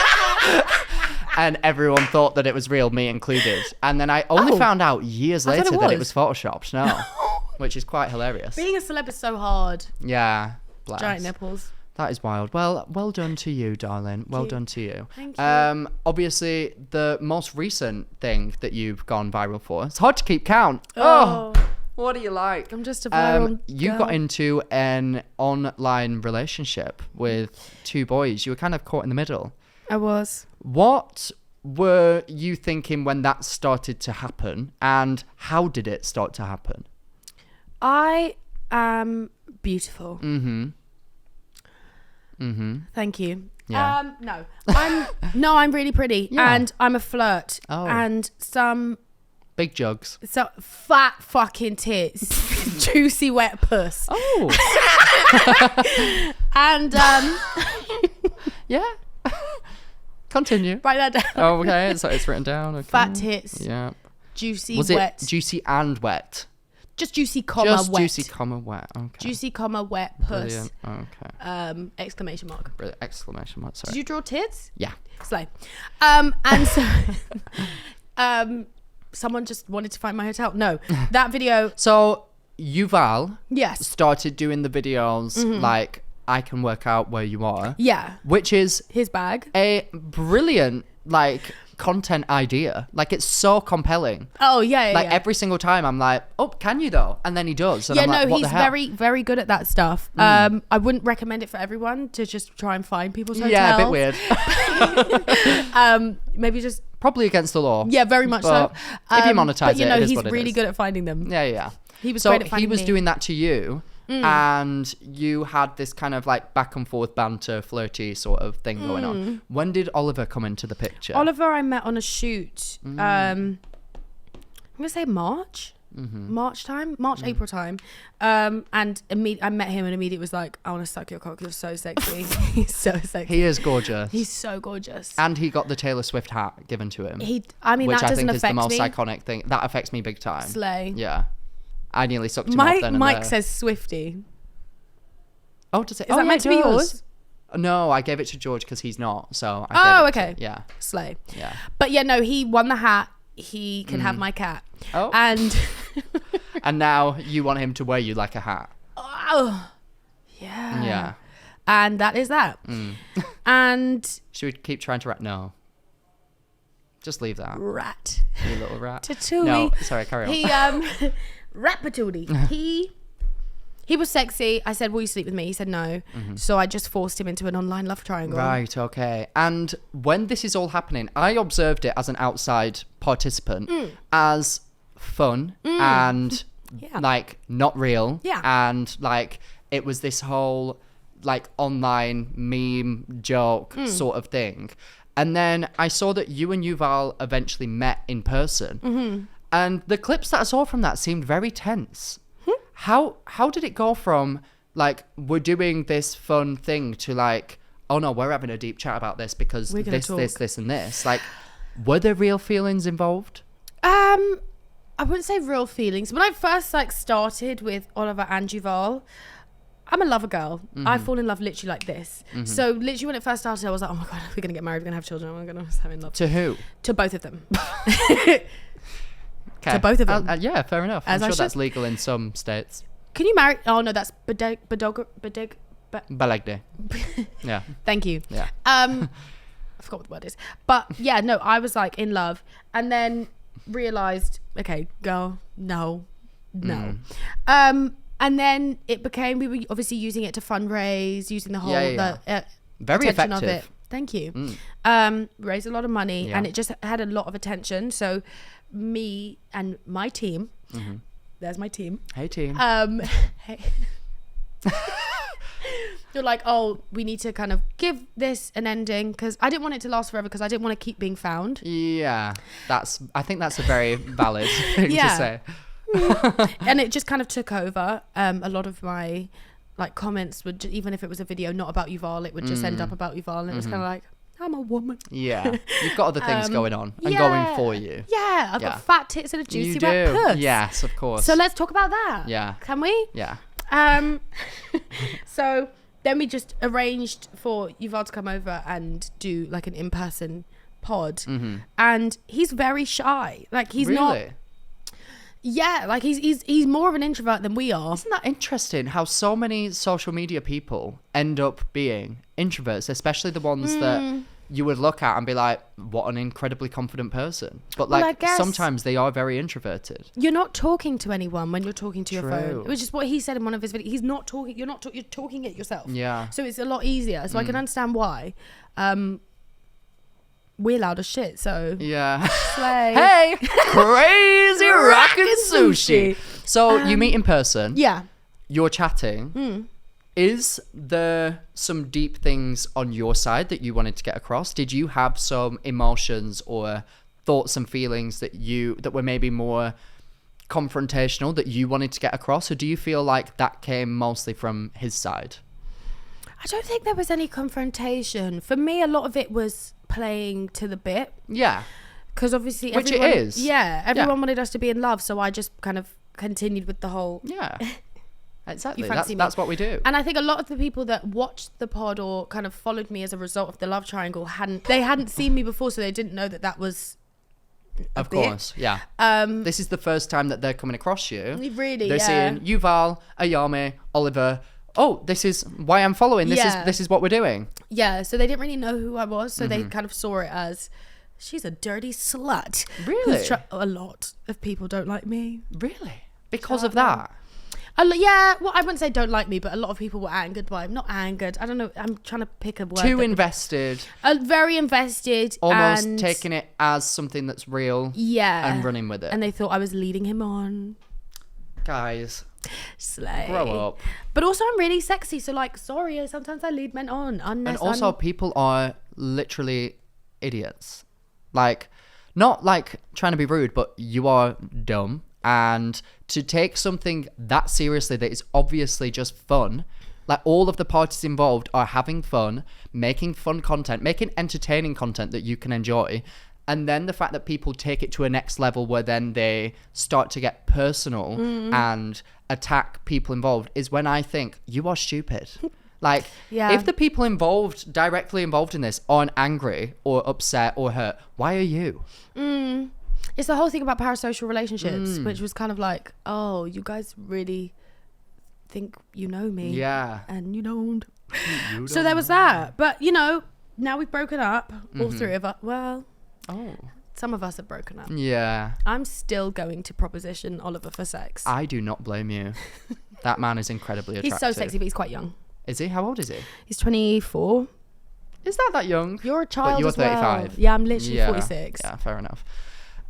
And everyone thought that it was real, me included. And then I only found out years later that it was photoshopped. No, which is quite hilarious. Being a celeb is so hard. Yeah, bless. Giant nipples. That is wild. Well done to you, darling. Well done to you. Thank you. Obviously, the most recent thing that you've gone viral for. It's hard to keep count. Oh. What do you like? I'm just a viral You girl. got into an online relationship with 2 boys. You were kind of caught in the middle. I was. What were you thinking when that started to happen, and how did it start to happen? I am beautiful. Thank you. Yeah. I'm really pretty, Yeah. and I'm a flirt, Oh. and some Big jugs. fat fucking tits, juicy wet puss, Oh. and Yeah. Continue. write that down. Oh, okay. So it's written down. Okay. Fat tits, Yeah. juicy Was wet, it juicy and wet? just juicy comma Just wet, juicy comma wet. Okay. juicy comma wet puss. Brilliant. Okay. Exclamation mark. Brilliant. Exclamation mark. Sorry. Did you draw tits? Yeah. Slay. And so someone just wanted to find my hotel. No, that video. So YUVAL Yes. started doing the videos like I can work out where you are, Yeah. which is His bag. a brilliant like content idea. Like it's so compelling. Oh yeah. Like yeah. every single time I'm like, oh, can you though? And then he does. And Yeah, I'm like, no, what he's the hell? very, very good at that stuff. I wouldn't recommend it for everyone to just try and find people's hotels. Yeah, a bit weird. Maybe just Probably against the law. yeah, very much But so. if you monetize but you know, it is he's what it really is. good at finding them. Yeah. He was So great at he finding was me. doing that to you, and you had this kind of like back and forth banter, flirty sort of thing going on. When did Oliver come into the picture? Oliver, I met on a shoot. I'm gonna say March. March time, April time, and I met him and immediately was like, I want to suck your cock. You're so sexy. He's so sexy. He is gorgeous. He's so gorgeous. And he got the Taylor Swift hat given to him. I mean, which that I doesn't think is the affect most me. iconic thing. That affects me big time. Slay. Yeah. I nearly sucked him off then and Mike there. says Swifty. Oh, does it? Is that meant to be yours? No, I gave it to George because he's not. So I gave it okay. to, yeah. Slay. Yeah. But yeah, no, he won the hat. He can have my cat. Oh. And And now you want him to wear you like a hat. oh, yeah. Yeah. And that is that. And Should we keep trying to rat? No. Just leave that. rat. You little rat. Tatooey. No, sorry, carry on. He rat patootie. He was sexy. I said, will you sleep with me? He said no. So I just forced him into an online love triangle. Right, okay. And when this is all happening, I observed it as an outside participant as fun and Yeah. like not real. Yeah. And like it was this whole like online meme joke sort of thing. And then I saw that you and Yuval eventually met in person. And the clips that I saw from that seemed very tense. How did it go from like we're doing this fun thing to like, oh no, we're having a deep chat about this because We're gonna this and this? Like, were there real feelings involved? I wouldn't say real feelings. When I first like started with Oliver and Yuval, I'm a lover girl. I fall in love literally like this. So literally when it first started, I was like, oh my God, we're going to get married. We're going to have children. We're going to have in love. To who? To both of them. Okay. To both of them. Yeah, fair enough. As I I'm sure that's should. legal in some states. Can you marry? Oh no, that's Balegde. Yeah. Thank you. Yeah. I forgot what the word is. But yeah, no, I was like in love and then realized, okay, girl, no. And then it became, we were obviously using it to fundraise, using the whole, Very attention effective. of it. Thank you. Raised a lot of money and it just had a lot of attention. So me and my team, there's my team. Hey team. Hey. You're like, oh, we need to kind of give this an ending because I didn't want it to last forever because I didn't want to keep being found. Yeah, I think that's a very valid thing to say. And it just kind of took over. A lot of my like comments would, even if it was a video not about Yuval, it would just end up about Yuval, and it was kind of like, I'm a woman. Yeah, you've got other things going on and going for you. Yeah, I've got fat tits and a juicy You wet do. puss. Yes, of course. So let's talk about that. Yeah. Can we? Yeah. So then we just arranged for Yuval to come over and do like an in-person pod, and he's very shy. Like he's not. Yeah, like he's more of an introvert than we are. Isn't that interesting how so many social media people end up being introverts, especially the ones that you would look at and be like, what an incredibly confident person. But like sometimes they are very introverted. You're not talking to anyone when you're talking to your phone. It was just what he said in one of his videos. He's not talking. You're talking it yourself. Yeah. So it's a lot easier. So I can understand why. We're loud as shit. So yeah. Slay. Hey, crazy rockin' sushi. So you meet in person. Yeah. You're chatting. Is there some deep things on your side that you wanted to get across? Did you have some emotions or thoughts and feelings that were maybe more confrontational that you wanted to get across, or do you feel like that came mostly from his side? I don't think there was any confrontation. For me, a lot of it was playing to the bit. Yeah. Because obviously Which it is. Yeah, everyone wanted us to be in love, so I just kind of continued with the whole... Yeah. Exactly. That's what we do. And I think a lot of the people that watched the pod or kind of followed me as a result of the love triangle hadn't seen me before, so they didn't know that was of course, yeah. This is the first time that they're coming across you. Really, they're seeing YUVAL, AYAME, Oliver. Oh, this is why I'm following. This is what we're doing. Yeah, so they didn't really know who I was, so they kind of saw it as, she's a dirty slut. Really? A lot of people don't like me. Really? Because of that? Yeah, well, I wouldn't say don't like me, but a lot of people were angered by him. Not angered. I don't know. I'm trying to pick a word. Too invested. Very invested. Almost and taking it as something that's real. Yeah. And running with it. And they thought I was leading him on. Guys. Slay. Grow up. But also I'm really sexy, so like, sorry, sometimes I lead men on. And also people are literally idiots. Like, not like trying to be rude, but you are dumb. And to take something that seriously that is obviously just fun, like all of the parties involved are having fun, making fun content, making entertaining content that you can enjoy. And then the fact that people take it to a next level where then they start to get personal and attack people involved is when I think you are stupid. Like, if the people directly involved in this aren't angry or upset or hurt, why are you? It's the whole thing about parasocial relationships, which was kind of like, oh, you guys really think you know me. Yeah. And you don't. So there was that. But, you know, now we've broken up, all three of us. Well, some of us have broken up. Yeah. I'm still going to proposition Oliver for sex. I do not blame you. That man is incredibly attractive. He's so sexy, but he's quite young. Is he? How old is he? He's 24. Is that young? You're a child. But you're as well. 35. Yeah, I'm literally 46. Yeah, fair enough.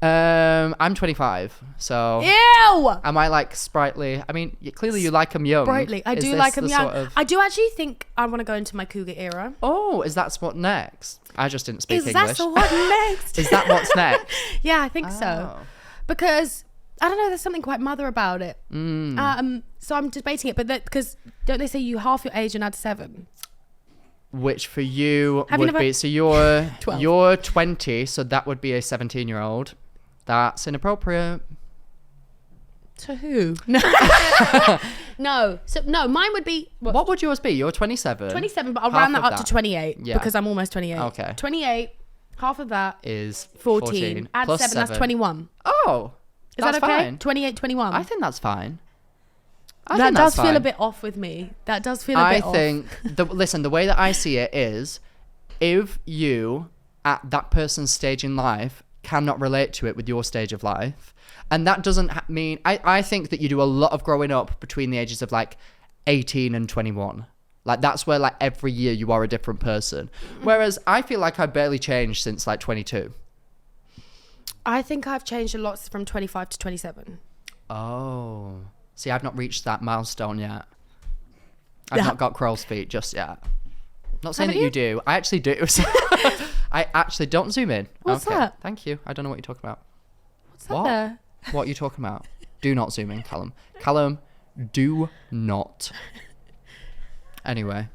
I'm 25, so... Ew! Am I like sprightly? I mean, clearly you like him young. Sprightly. I do like him young. I do actually think I want to go into my cougar era. Oh, is that what next? I just didn't speak English. Is that what next? Is that what's next? Yeah, I think so. Because, I don't know, there's something quite mother about it. So I'm debating it, but because don't they say you half your age and add 7? Which for you would be... So you're 12. You're 20, so that would be a 17-year-old. That's inappropriate. To who? No. So no, mine would be... What would yours be? You're 27. 27, but I'll round that up to 28 because I'm almost 28. Okay. 28, half of that is 14. Add 7, that's 21. Oh, is that okay? Fine. 28, 21. I think that's fine. That does feel a bit off with me. That does feel a bit off. I think... Listen, the way that I see it is if you, at that person's stage in life, cannot relate to it with your stage of life, and that doesn't mean... I think that you do a lot of growing up between the ages of like 18 and 21. Like that's where like every year you are a different person. Whereas I feel like I barely changed since like 22. I think I've changed a lot from 25 to 27. Oh... See, I've not reached that milestone yet. I've not got crow's feet just yet. Not saying that you do. I actually do. I actually don't zoom in. What's that? Thank you. I don't know what you're talking about. What's that there? What are you talking about? Do not zoom in, Callum. Callum, do not. Anyway.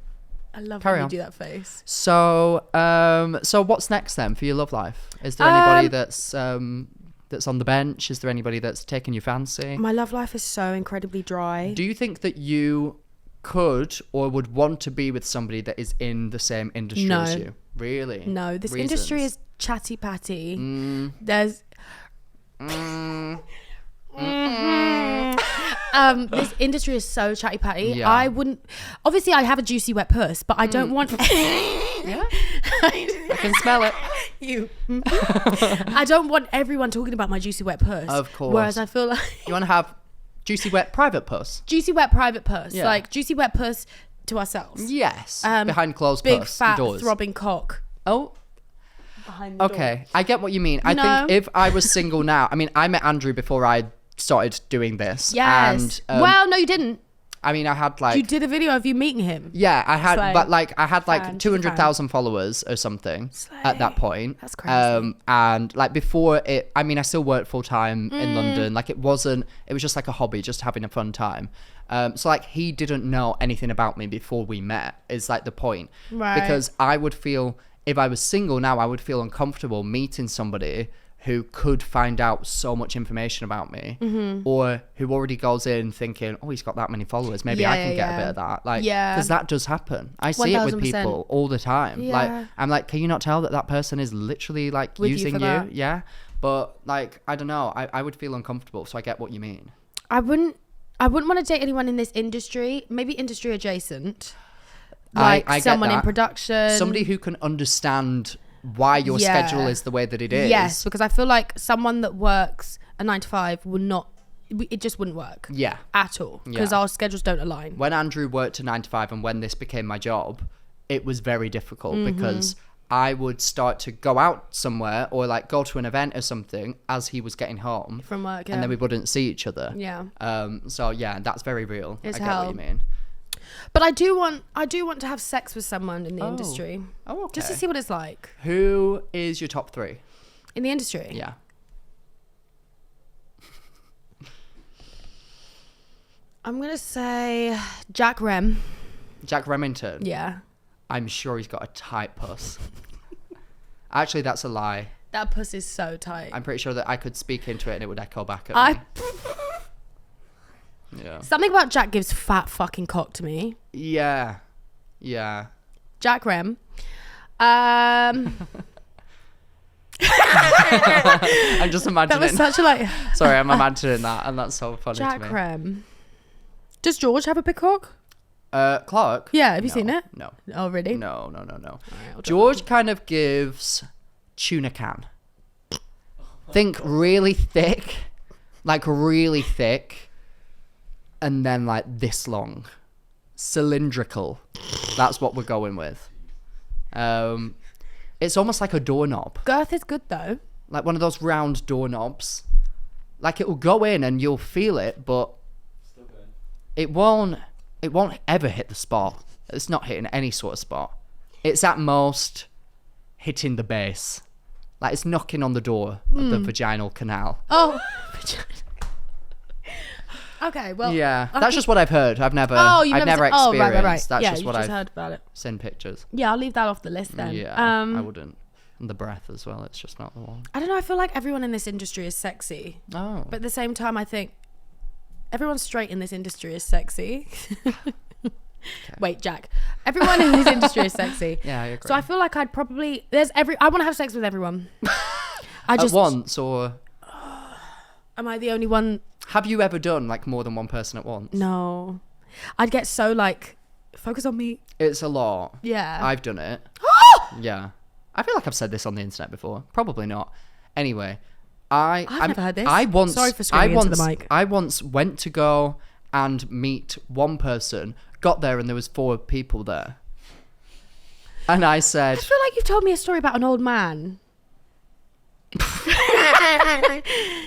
I love when you do that face. So what's next then for your love life? Is there anybody that's on the bench? Is there anybody that's taken your fancy? My love life is so incredibly dry. Do you think that you could or would want to be with somebody that is in the same industry as you? Really? No, this industry is chatty patty. There's this industry is so chatty patty. I wouldn't... Obviously, I have a juicy wet puss, but I don't want... Yeah? I can smell it. You. I don't want everyone talking about my juicy wet puss. Of course. Whereas I feel like you want to have juicy wet private puss. Juicy wet private puss. Yeah. Like juicy wet puss to ourselves. Yes. Behind closed big puss fat doors. throbbing cock. Oh. Behind the Okay. door. I get what you mean. I think if I was single now, I mean, I met Andrew before I started doing this. Yes. And, well, no, you didn't. I mean, I had like... You did a video of you meeting him. Yeah, I had, Slay. but like, I had like Fan, 200,000 followers or something at that point. That's crazy. And like before it, I mean, I still worked full time in London. Like it was just like a hobby, just having a fun time. So like he didn't know anything about me before we met is like the point. Right. Because I would feel, if I was single now, I would feel uncomfortable meeting somebody who could find out so much information about me, or who already goes in thinking, oh, he's got that many followers, maybe I can get a bit of that. Like, because that does happen. I see it with 1000%. people all the time. Yeah. Like, I'm like, can you not tell that person is literally like With you using for you? that. Yeah. But like, I don't know. I would feel uncomfortable. So I get what you mean. I wouldn't want to date anyone in this industry. Maybe industry adjacent. Like I get someone in that. production. Somebody who can understand why your schedule is the way that it is. Yes, because I feel like someone that works a 9 to 5 would not. It just wouldn't work. Yeah. At all, because our schedules don't align. When Andrew worked a 9 to 5 and when this became my job, it was very difficult because I would start to go out somewhere or like go to an event or something as he was getting home From work, and then we wouldn't see each other. Yeah. So yeah, that's very real. It's I get hell. what you mean. But I do want to have sex with someone in the industry. Oh, okay. Just to see what it's like. Who is your top 3 In the industry? Yeah. I'm going to say Jack Rem. Jack Remington. Yeah. I'm sure he's got a tight puss. Actually, that's a lie. That puss is so tight. I'm pretty sure that I could speak into it and it would echo back at me. Yeah. Something about Jack gives fat fucking cock to me. Yeah. Yeah. Jack Rem. I'm just imagining. That was such a like. Sorry, I'm imagining that, and that's so funny Jack to me. Rem. Does George have a big cock? Clarke? Yeah, have you seen it? No. Oh, really? No. Right, George kind of gives tuna can. Think really thick, and then like this long. Cylindrical. That's what we're going with. It's almost like a doorknob. Girth is good though. Like one of those round doorknobs. Like it will go in and you'll feel it, but it won't ever hit the spot. It's not hitting any sort of spot. It's at most hitting the base. Like it's knocking on the door of the vaginal canal. Oh. Okay, well. Yeah, that's just what I've heard. I've never experienced. Oh, right. That's yeah, just what I've heard about it. seen pictures. Yeah, I'll leave that off the list then. Yeah, I wouldn't. And the breath as well. It's just not the one. I don't know. I feel like everyone in this industry is sexy. Oh. But at the same time, I think everyone straight in this industry is sexy. Okay. Wait, Jack. Everyone in this industry is sexy. Yeah, I agree. So I feel like I'd probably I want to have sex with everyone. At once, or am I the only one? Have you ever done like more than one person at once? No. I'd get so like focus on me. It's a lot. Yeah. I've done it. Yeah. I feel like I've said this on the internet before. Probably not. Anyway, I've never heard this. Sorry for screaming into the mic. I once went to go and meet one person, got there and there was 4 people there. And I said... I feel like you've told me a story about an old man.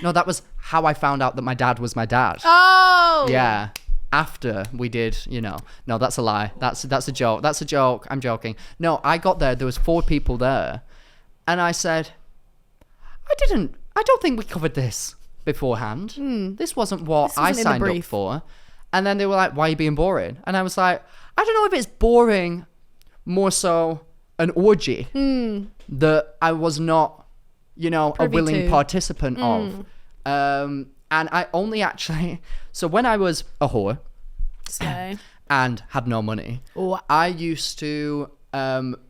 No, that was how I found out that my dad was my dad. Oh! Yeah. After we did, no, that's a lie. That's a joke. That's a joke. I'm joking. No, I got there was 4 people there. And I said, I don't think we covered this beforehand. This wasn't what I signed up for. And then they were like, why are you being boring? And I was like, I don't know if it's boring, more so an orgy that I was not, a willing participant of. And I only actually, so when I was a whore and had no money, I used to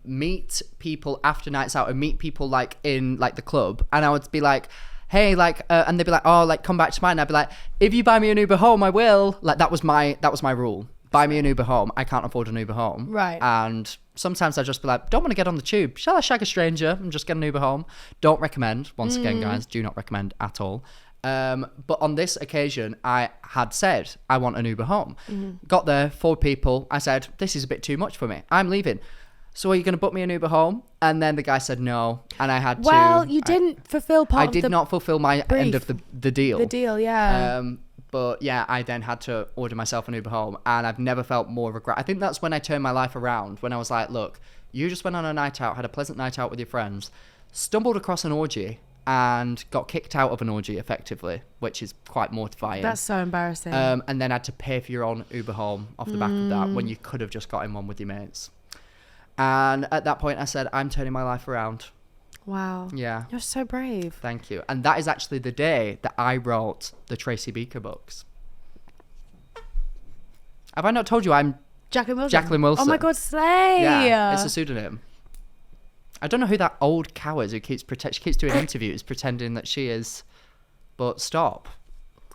meet people after nights out and meet people like in like the club, and I would be like, hey, like, and they'd be like, oh, like come back to mine. And I'd be like, if you buy me an Uber home, I will. Like that was my rule. Buy me an Uber home. I can't afford an Uber home. Right. And Sometimes I just be like, don't want to get on the tube. Shall I shag a stranger and just get an Uber home? Don't recommend. Once again, guys, do not recommend at all. But on this occasion, I had said, I want an Uber home. Got there, 4 people. I said, this is a bit too much for me. I'm leaving. So are you going to book me an Uber home? And then the guy said no. And I had to... Well, you didn't fulfill part of the... I did not fulfill my brief. end of the deal. The deal, yeah. But yeah, I then had to order myself an Uber home. And I've never felt more regret. I think that's when I turned my life around. When I was like, look, you just went on a night out, had a pleasant night out with your friends, stumbled across an orgy, and got kicked out of an orgy effectively, which is quite mortifying. That's so embarrassing. And then had to pay for your own Uber home off the back of that when you could have just got in one with your mates. And at that point I said, I'm turning my life around. Wow. Yeah. You're so brave. Thank you. And that is actually the day that I wrote the Tracy Beaker books. Have I not told you I'm Jacqueline Wilson? Jacqueline Wilson. Oh my God, slay. Yeah, it's a pseudonym. I don't know who that old cow is who she keeps doing interviews pretending that she is, but stop.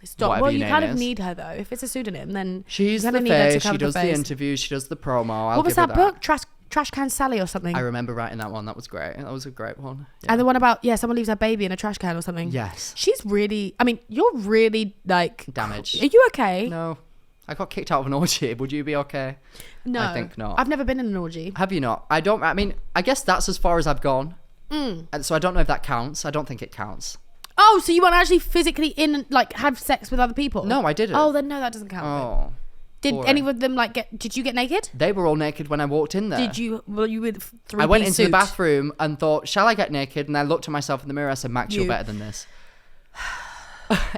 Stop. Well, you kind of need her though. If it's a pseudonym, then she's the face. She does the interviews. She does the promo. What was that book? Trash Can Sally or something? I remember writing that one. That was great. That was a great one. Yeah. And the one about someone leaves her baby in a trash can or something. Yes. She's really. I mean, you're really like damaged. Are you okay? No, I got kicked out of an orgy. Would you be okay? No, I think not. I've never been in an orgy. Have you not? I don't. I mean, I guess that's as far as I've gone. And so I don't know if that counts. I don't think it counts. Oh, so you weren't actually physically have sex with other people? No, I didn't. Oh, then no, that doesn't count. Oh. Did any of them did you get naked? They were all naked when I walked in there. Did you? Well, you with 3-piece I went into suit. the bathroom and thought, shall I get naked? And I looked at myself in the mirror. I said, Max, you're better than this.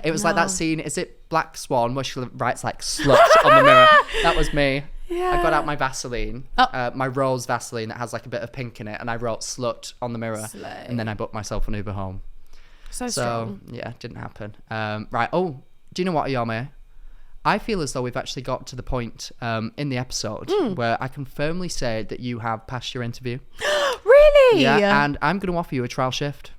It was like that scene. Is it Black Swan where she writes like slut on the mirror? That was me. Yeah. I got out my Vaseline, my rose Vaseline that has like a bit of pink in it, and I wrote slut on the mirror. Slay. And then I booked myself an Uber home. So strong. Yeah, didn't happen. Right. Oh, do you know what, Ayame? I feel as though we've actually got to the point in the episode where I can firmly say that you have passed your interview. Really? Yeah, and I'm going to offer you a trial shift.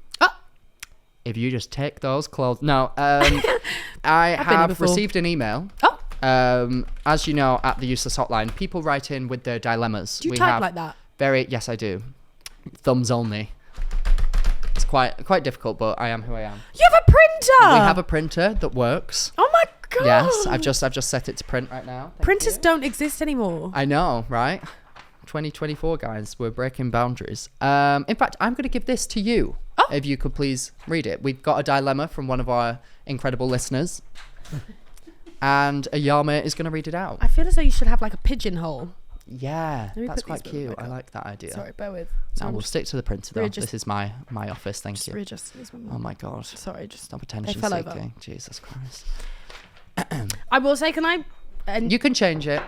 If you just take those clothes. No, I have received an email. As you know, at the Useless Hotline, people write in with their dilemmas. Do you type like that? Yes, I do. Thumbs only. It's quite difficult, but I am who I am. You have a printer. We have a printer that works. Oh my God. Yes, I've just set it to print right now. Printers don't exist anymore. I know, right? 2024, guys, we're breaking boundaries. In fact, I'm going to give this to you. If you could please read it. We've got a dilemma from one of our incredible listeners. And Ayame is going to read it out. I feel as though you should have like a pigeonhole. Yeah, that's quite cute. I like that idea. Sorry, bear with. No, we'll stick to the printer though. This is my office. Thank you. Readjust these. Oh my God. Sorry, just stop attention fell seeking. over. Jesus Christ. I will say, can I? You can change it.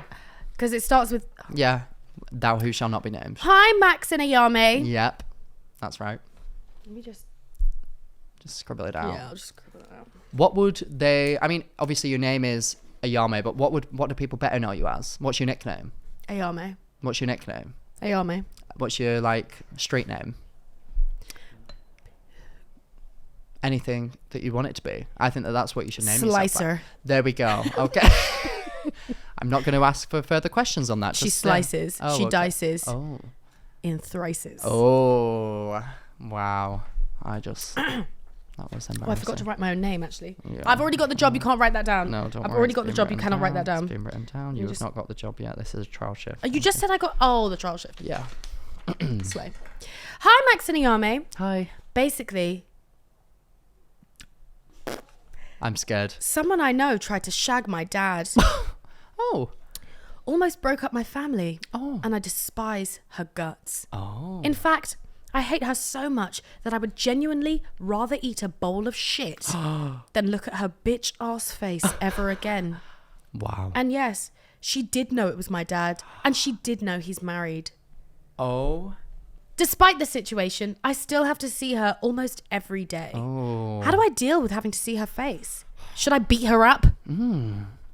Because it starts with. Yeah. Thou who shall not be named. Hi, Max and Ayame. Yep. That's right. Let me just scribble it out. Yeah, I'll just scribble it out. What would they... I mean, obviously your name is Ayame, but what do people better know you as? What's your nickname? Ayame. What's your nickname? Ayame. What's your, street name? Anything that you want it to be. I think that's what you should name yourself. Slicer. There we go. Okay. I'm not going to ask for further questions on that. She slices. She dices. Oh. In thrices. Oh. Wow. That was embarrassing. Oh, I forgot to write my own name, actually. Yeah. I've already got the job. You can't write that down. No, don't worry. I've already got the job. You cannot write that down. It's been written down. You have not got the job yet. This is a trial shift. You just said I got... Oh, the trial shift. Yeah. Slay. Hi, Max and Ayame. Hi. Basically... I'm scared. Someone I know tried to shag my dad. Oh. Almost broke up my family. Oh. And I despise her guts. Oh. In fact, I hate her so much that I would genuinely rather eat a bowl of shit than look at her bitch ass face ever again. Wow. And yes, she did know it was my dad, and she did know he's married. Oh. Despite the situation, I still have to see her almost every day. Oh. How do I deal with having to see her face? Should I beat her up?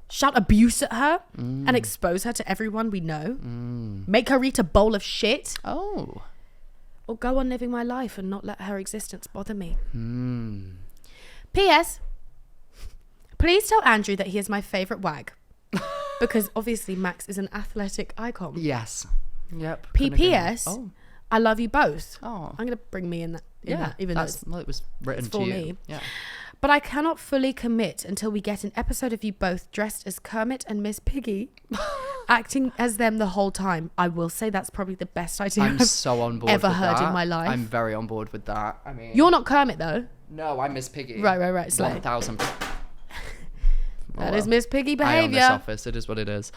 Shout abuse at her and expose her to everyone we know? Make her eat a bowl of shit? Oh. Or go on living my life and not let her existence bother me? P.S. Please tell Andrew that he is my favourite wag. Because obviously Max is an athletic icon. Yes. Yep. PPS. I love you both. Oh. I'm gonna bring me in that. Even though it was written to you. Me. Yeah. But I cannot fully commit until we get an episode of you both dressed as Kermit and Miss Piggy, acting as them the whole time. I will say that's probably the best idea I'm so on board ever with heard that. in my life. I'm very on board with that. I mean, you're not Kermit though. No, I'm Miss Piggy. Right. Slay. 1,000. That is Miss Piggy behavior. I own this office. It is what it is.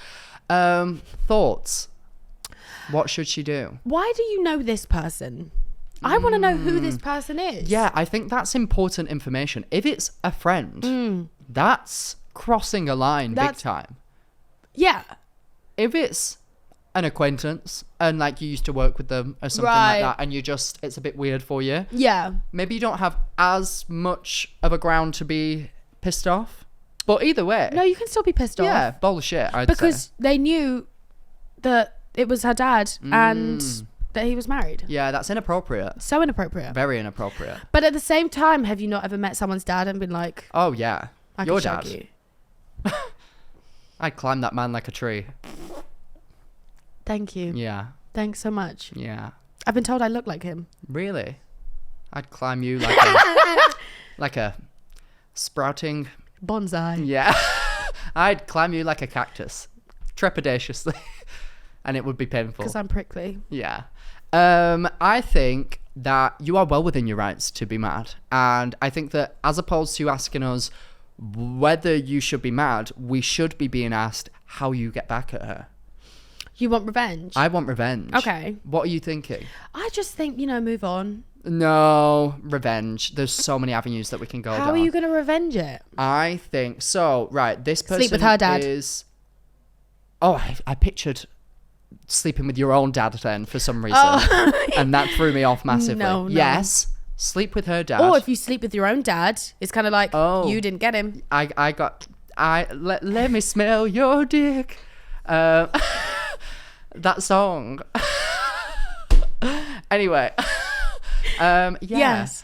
Thoughts? What should she do? Why do you know this person? I want to know who this person is. Yeah, I think that's important information. If it's a friend, that's crossing a line big time. Yeah. If it's an acquaintance and like you used to work with them or something like that and it's a bit weird for you. Yeah. Maybe you don't have as much of a ground to be pissed off. But either way. No, you can still be pissed off. Yeah, bullshit, I'd because say. they knew that it was her dad and that he was married. Yeah, that's inappropriate. So inappropriate. Very inappropriate. But at the same time, have you not ever met someone's dad and been like, oh yeah, your dad. You? I'd climb that man like a tree. Thank you. Yeah. Thanks so much. Yeah. I've been told I look like him. Really? I'd climb you like a sprouting bonsai. Yeah. I'd climb you like a cactus, trepidatiously, and it would be painful. Because I'm prickly. Yeah. I think that you are well within your rights to be mad. And I think that as opposed to asking us whether you should be mad, we should be being asked how you get back at her. You want revenge? I want revenge. Okay. What are you thinking? I just think, move on. No, revenge. There's so many avenues that we can go down. How are you going to revenge it? I think so. Right, this person sleep with her dad. I pictured sleeping with your own dad then for some reason, and that threw me off massively. No. Yes, sleep with her dad. Or if you sleep with your own dad, it's kind of like you didn't get him. Let me smell your dick. That song. Anyway. Yes.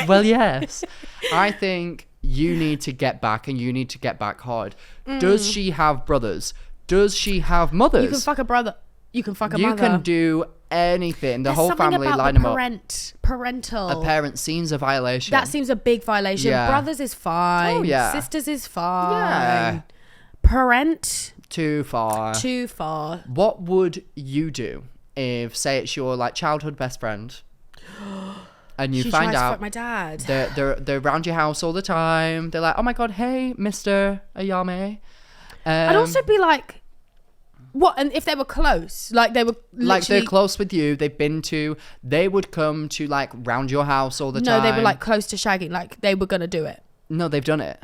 Well, yes. I think you need to get back, and you need to get back hard. Does she have brothers? Does she have mothers? You can fuck a brother. You can fuck a mother. You can do anything. The whole family line them up. Parental. A parent seems a violation. That seems a big violation. Yeah. Brothers is fine. Oh, yeah. Sisters is fine. Yeah. Parent. Too far. What would you do if, say, it's your childhood best friend, and you find out fuck my dad? They're around your house all the time. They're like, oh my god, hey, Mr. AYAME. I'd also be like, what? And if they were close, they were they're close with you. They would come to round your house all the time. No, they were close to shagging. They were gonna do it. No, they've done it.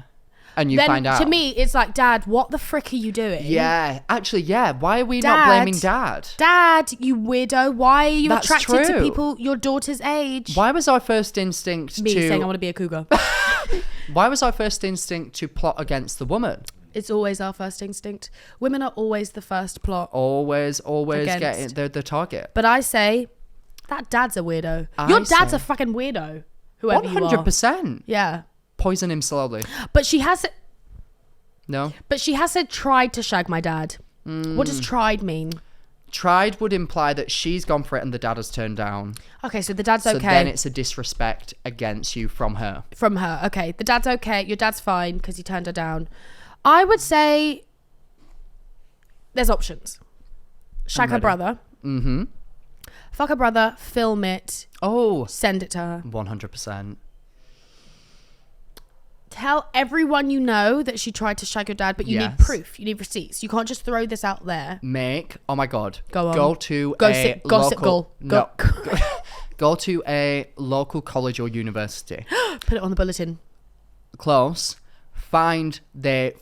And you find out. To me, it's Dad, what the frick are you doing? Yeah, actually, yeah. Why are we not blaming Dad? Dad, you weirdo. Why are you That's attracted true. to people your daughter's age? Why was our first instinct Me saying I want to be a cougar. Why was our first instinct to plot against the woman? It's always our first instinct. Women are always the first plot. Always getting the target. But I say, that dad's a weirdo. Your dad's a fucking weirdo. Whoever you are. 100%. Yeah. Poison him slowly. But she has... No? But she has said tried to shag my dad. What does tried mean? Tried would imply that she's gone for it and the dad has turned down. Okay, so the dad's okay. So then it's a disrespect against you from her. From her, okay. The dad's okay. Your dad's fine because he turned her down. I would say there's options. Shag her brother. Mm-hmm. Fuck her brother. Film it. Oh. Send it to her. 100%. Tell everyone you know that she tried to shag your dad, but you need proof. You need receipts. You can't just throw this out there. Oh my god. Go on. Go to a local college or university. Put it on the bulletin. Close. Find the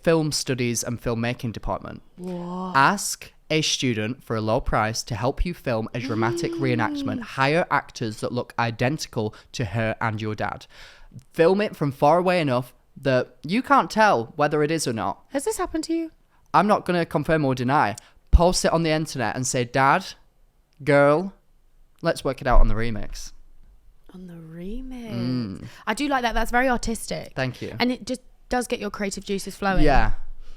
film studies and filmmaking department. What? Ask a student for a low price to help you film a dramatic reenactment. Hire actors that look identical to her and your dad. Film it from far away enough that you can't tell whether it is or not. Has this happened to you? I'm not going to confirm or deny. Post it on the internet and say, Dad, girl, let's work it out on the remix. On the remix. I do like that. That's very artistic. Thank you. And it just does get your creative juices flowing. Yeah.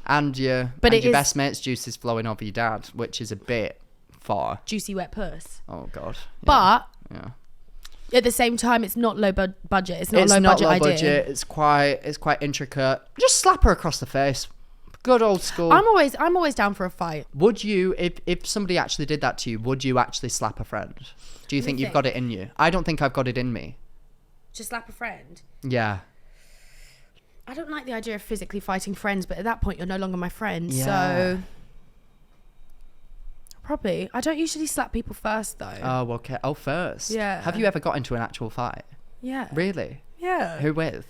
And your best mate's juices flowing over your dad, which is a bit for? Juicy wet puss. Oh God. Yeah. But at the same time, it's not low budget. It's not low low budget. Idea. It's quite intricate. Just slap her across the face. Good old school. I'm always down for a fight. Would you, if somebody actually did that to you, would you actually slap a friend? Do you think you've got it in you? I don't think I've got it in me. Just slap a friend? Yeah. I don't like the idea of physically fighting friends, but at that point, you're no longer my friend. Yeah. So probably. I don't usually slap people first, though. Oh, okay. Oh, first. Yeah. Have you ever got into an actual fight? Yeah. Really? Yeah. Who with?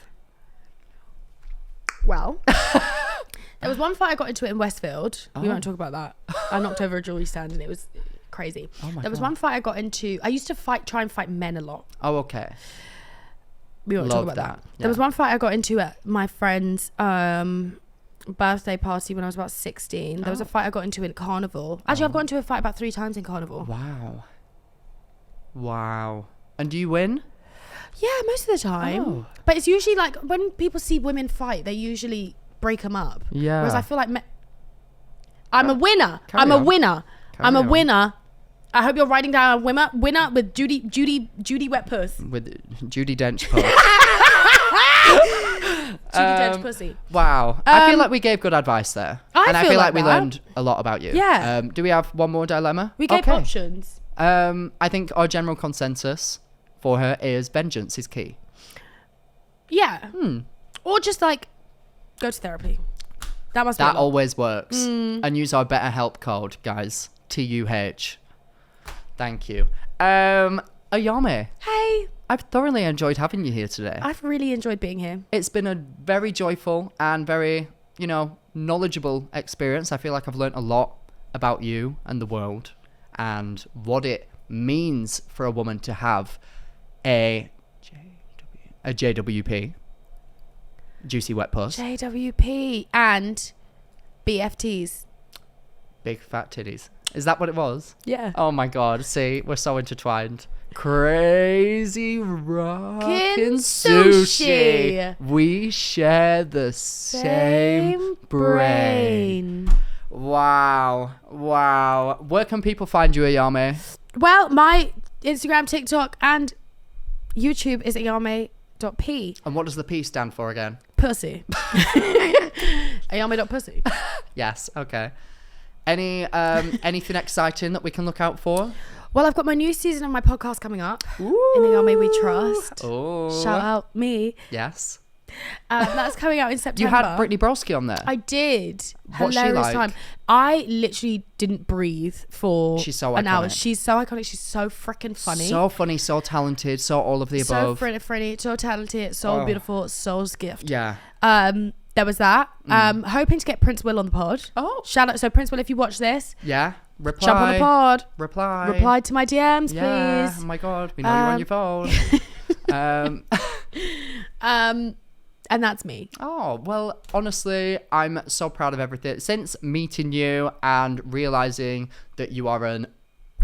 Well, there was one fight I got into it in Westfield. We won't talk about that. I knocked over a jewelry stand and it was crazy. Oh my There was God. one fight I got into. I used to try and fight men a lot. Oh, okay. We won't talk about that. There was one fight I got into at my friend's birthday party when I was about 16. There was a fight I got into in Carnival. Actually, I've got into a fight about 3 times in Carnival. Wow. And do you win? Yeah, most of the time. Oh. But it's usually like when people see women fight, they usually break them up. Yeah. Whereas I feel like I'm a winner. Carry I'm a on. winner. Carry I'm a on. winner. I hope you're writing down a winner with Judy Wet Puss. With Judy Dench Puss. Judy Dench Pussy. Wow. I feel like we gave good advice there. I feel like like we that. learned a lot about you. Yeah. Do we have one more dilemma? We gave options. I think our general consensus for her is vengeance is key. Yeah. Or just like go to therapy. That always works. And use our BetterHelp code, guys. TUH. Thank you. AYAME. Hey. I've thoroughly enjoyed having you here today. I've really enjoyed being here. It's been a very joyful and very, knowledgeable experience. I feel like I've learnt a lot about you and the world and what it means for a woman to have a JWP, juicy wet puss, JWP and BFTs. big fat titties. Is that what it was? Yeah. Oh my God. See, we're so intertwined. Crazy rockin' sushi. We share the same brain. Wow. Where can people find you, AYAME? Well, my Instagram, TikTok, and YouTube is ayame.p. And what does the P stand for again? Pussy. ayame.pussy. Yes, okay. Anything exciting that we can look out for? Well, I've got my new season of my podcast coming up. Ooh. In Ayame We Trust. Oh. Shout out me. Yes. That's coming out in September. You had Brittany Broski on there. I did. What's she Hilarious like? time. I literally didn't breathe for She's so an hour. iconic. She's so iconic. She's so freaking funny. So funny, so talented, so all of the above. So funny, so talented, so beautiful, soul's gift. Yeah. There was that. Hoping to get Prince Will on the pod. Oh. Shout out. So Prince Will, if you watch this, Yeah. Reply. jump on the pod. Reply. Reply to my DMs, Yeah. please. Oh my God. We know you're on your phone. And that's me. Oh, well, honestly, I'm so proud of everything. Since meeting you and realizing that you are an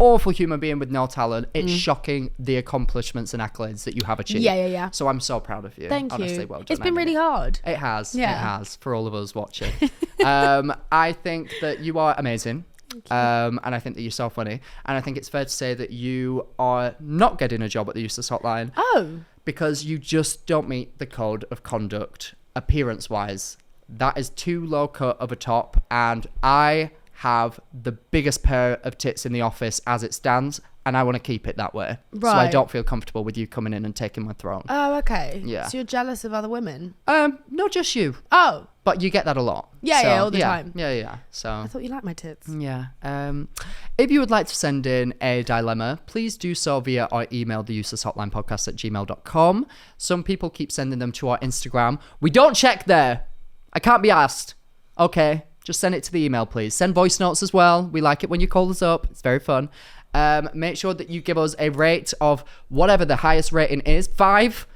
awful human being with no talent, it's shocking the accomplishments and accolades that you have achieved. Yeah. So I'm so proud of you. Thank Honestly, you. well done. It's been really hard. It has. Yeah. It has for all of us watching. I think that you are amazing. And I think that you're so funny. And I think it's fair to say that you are not getting a job at the Useless Hotline. Oh. Because you just don't meet the code of conduct appearance-wise. That is too low cut of a top. And I have the biggest pair of tits in the office as it stands. And I want to keep it that way. Right. So I don't feel comfortable with you coming in and taking my throne. Oh, okay. Yeah. So you're jealous of other women? Not just you. Oh. But you get that a lot. Yeah, all the time. Yeah. So I thought you liked my tits. yeah. If you would like to send in a dilemma, please do so via our email, theuselesshotlinepodcast@gmail.com. Some people keep sending them to our Instagram. We don't check there. I can't be asked. Okay. Just send it to the email, please. Send voice notes as well. We like it when you call us up. It's very fun. Make sure that you give us a rate of whatever the highest rating is. 5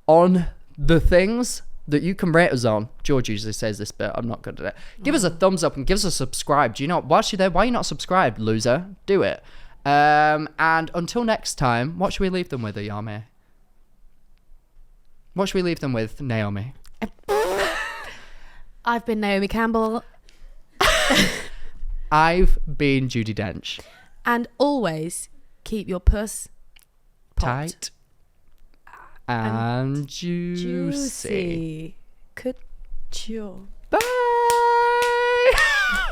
on the things that you can rate us on. George usually says this bit. I'm not good at it. Give us a thumbs up and give us a subscribe. Do you know, whilst you're there, why are you not subscribed, loser? Do it. And until next time, what should we leave them with, AYAME? What should we leave them with, Naomi? I've been Naomi Campbell. I've been Judy Dench. And always keep your puss tight and juicy. Couture.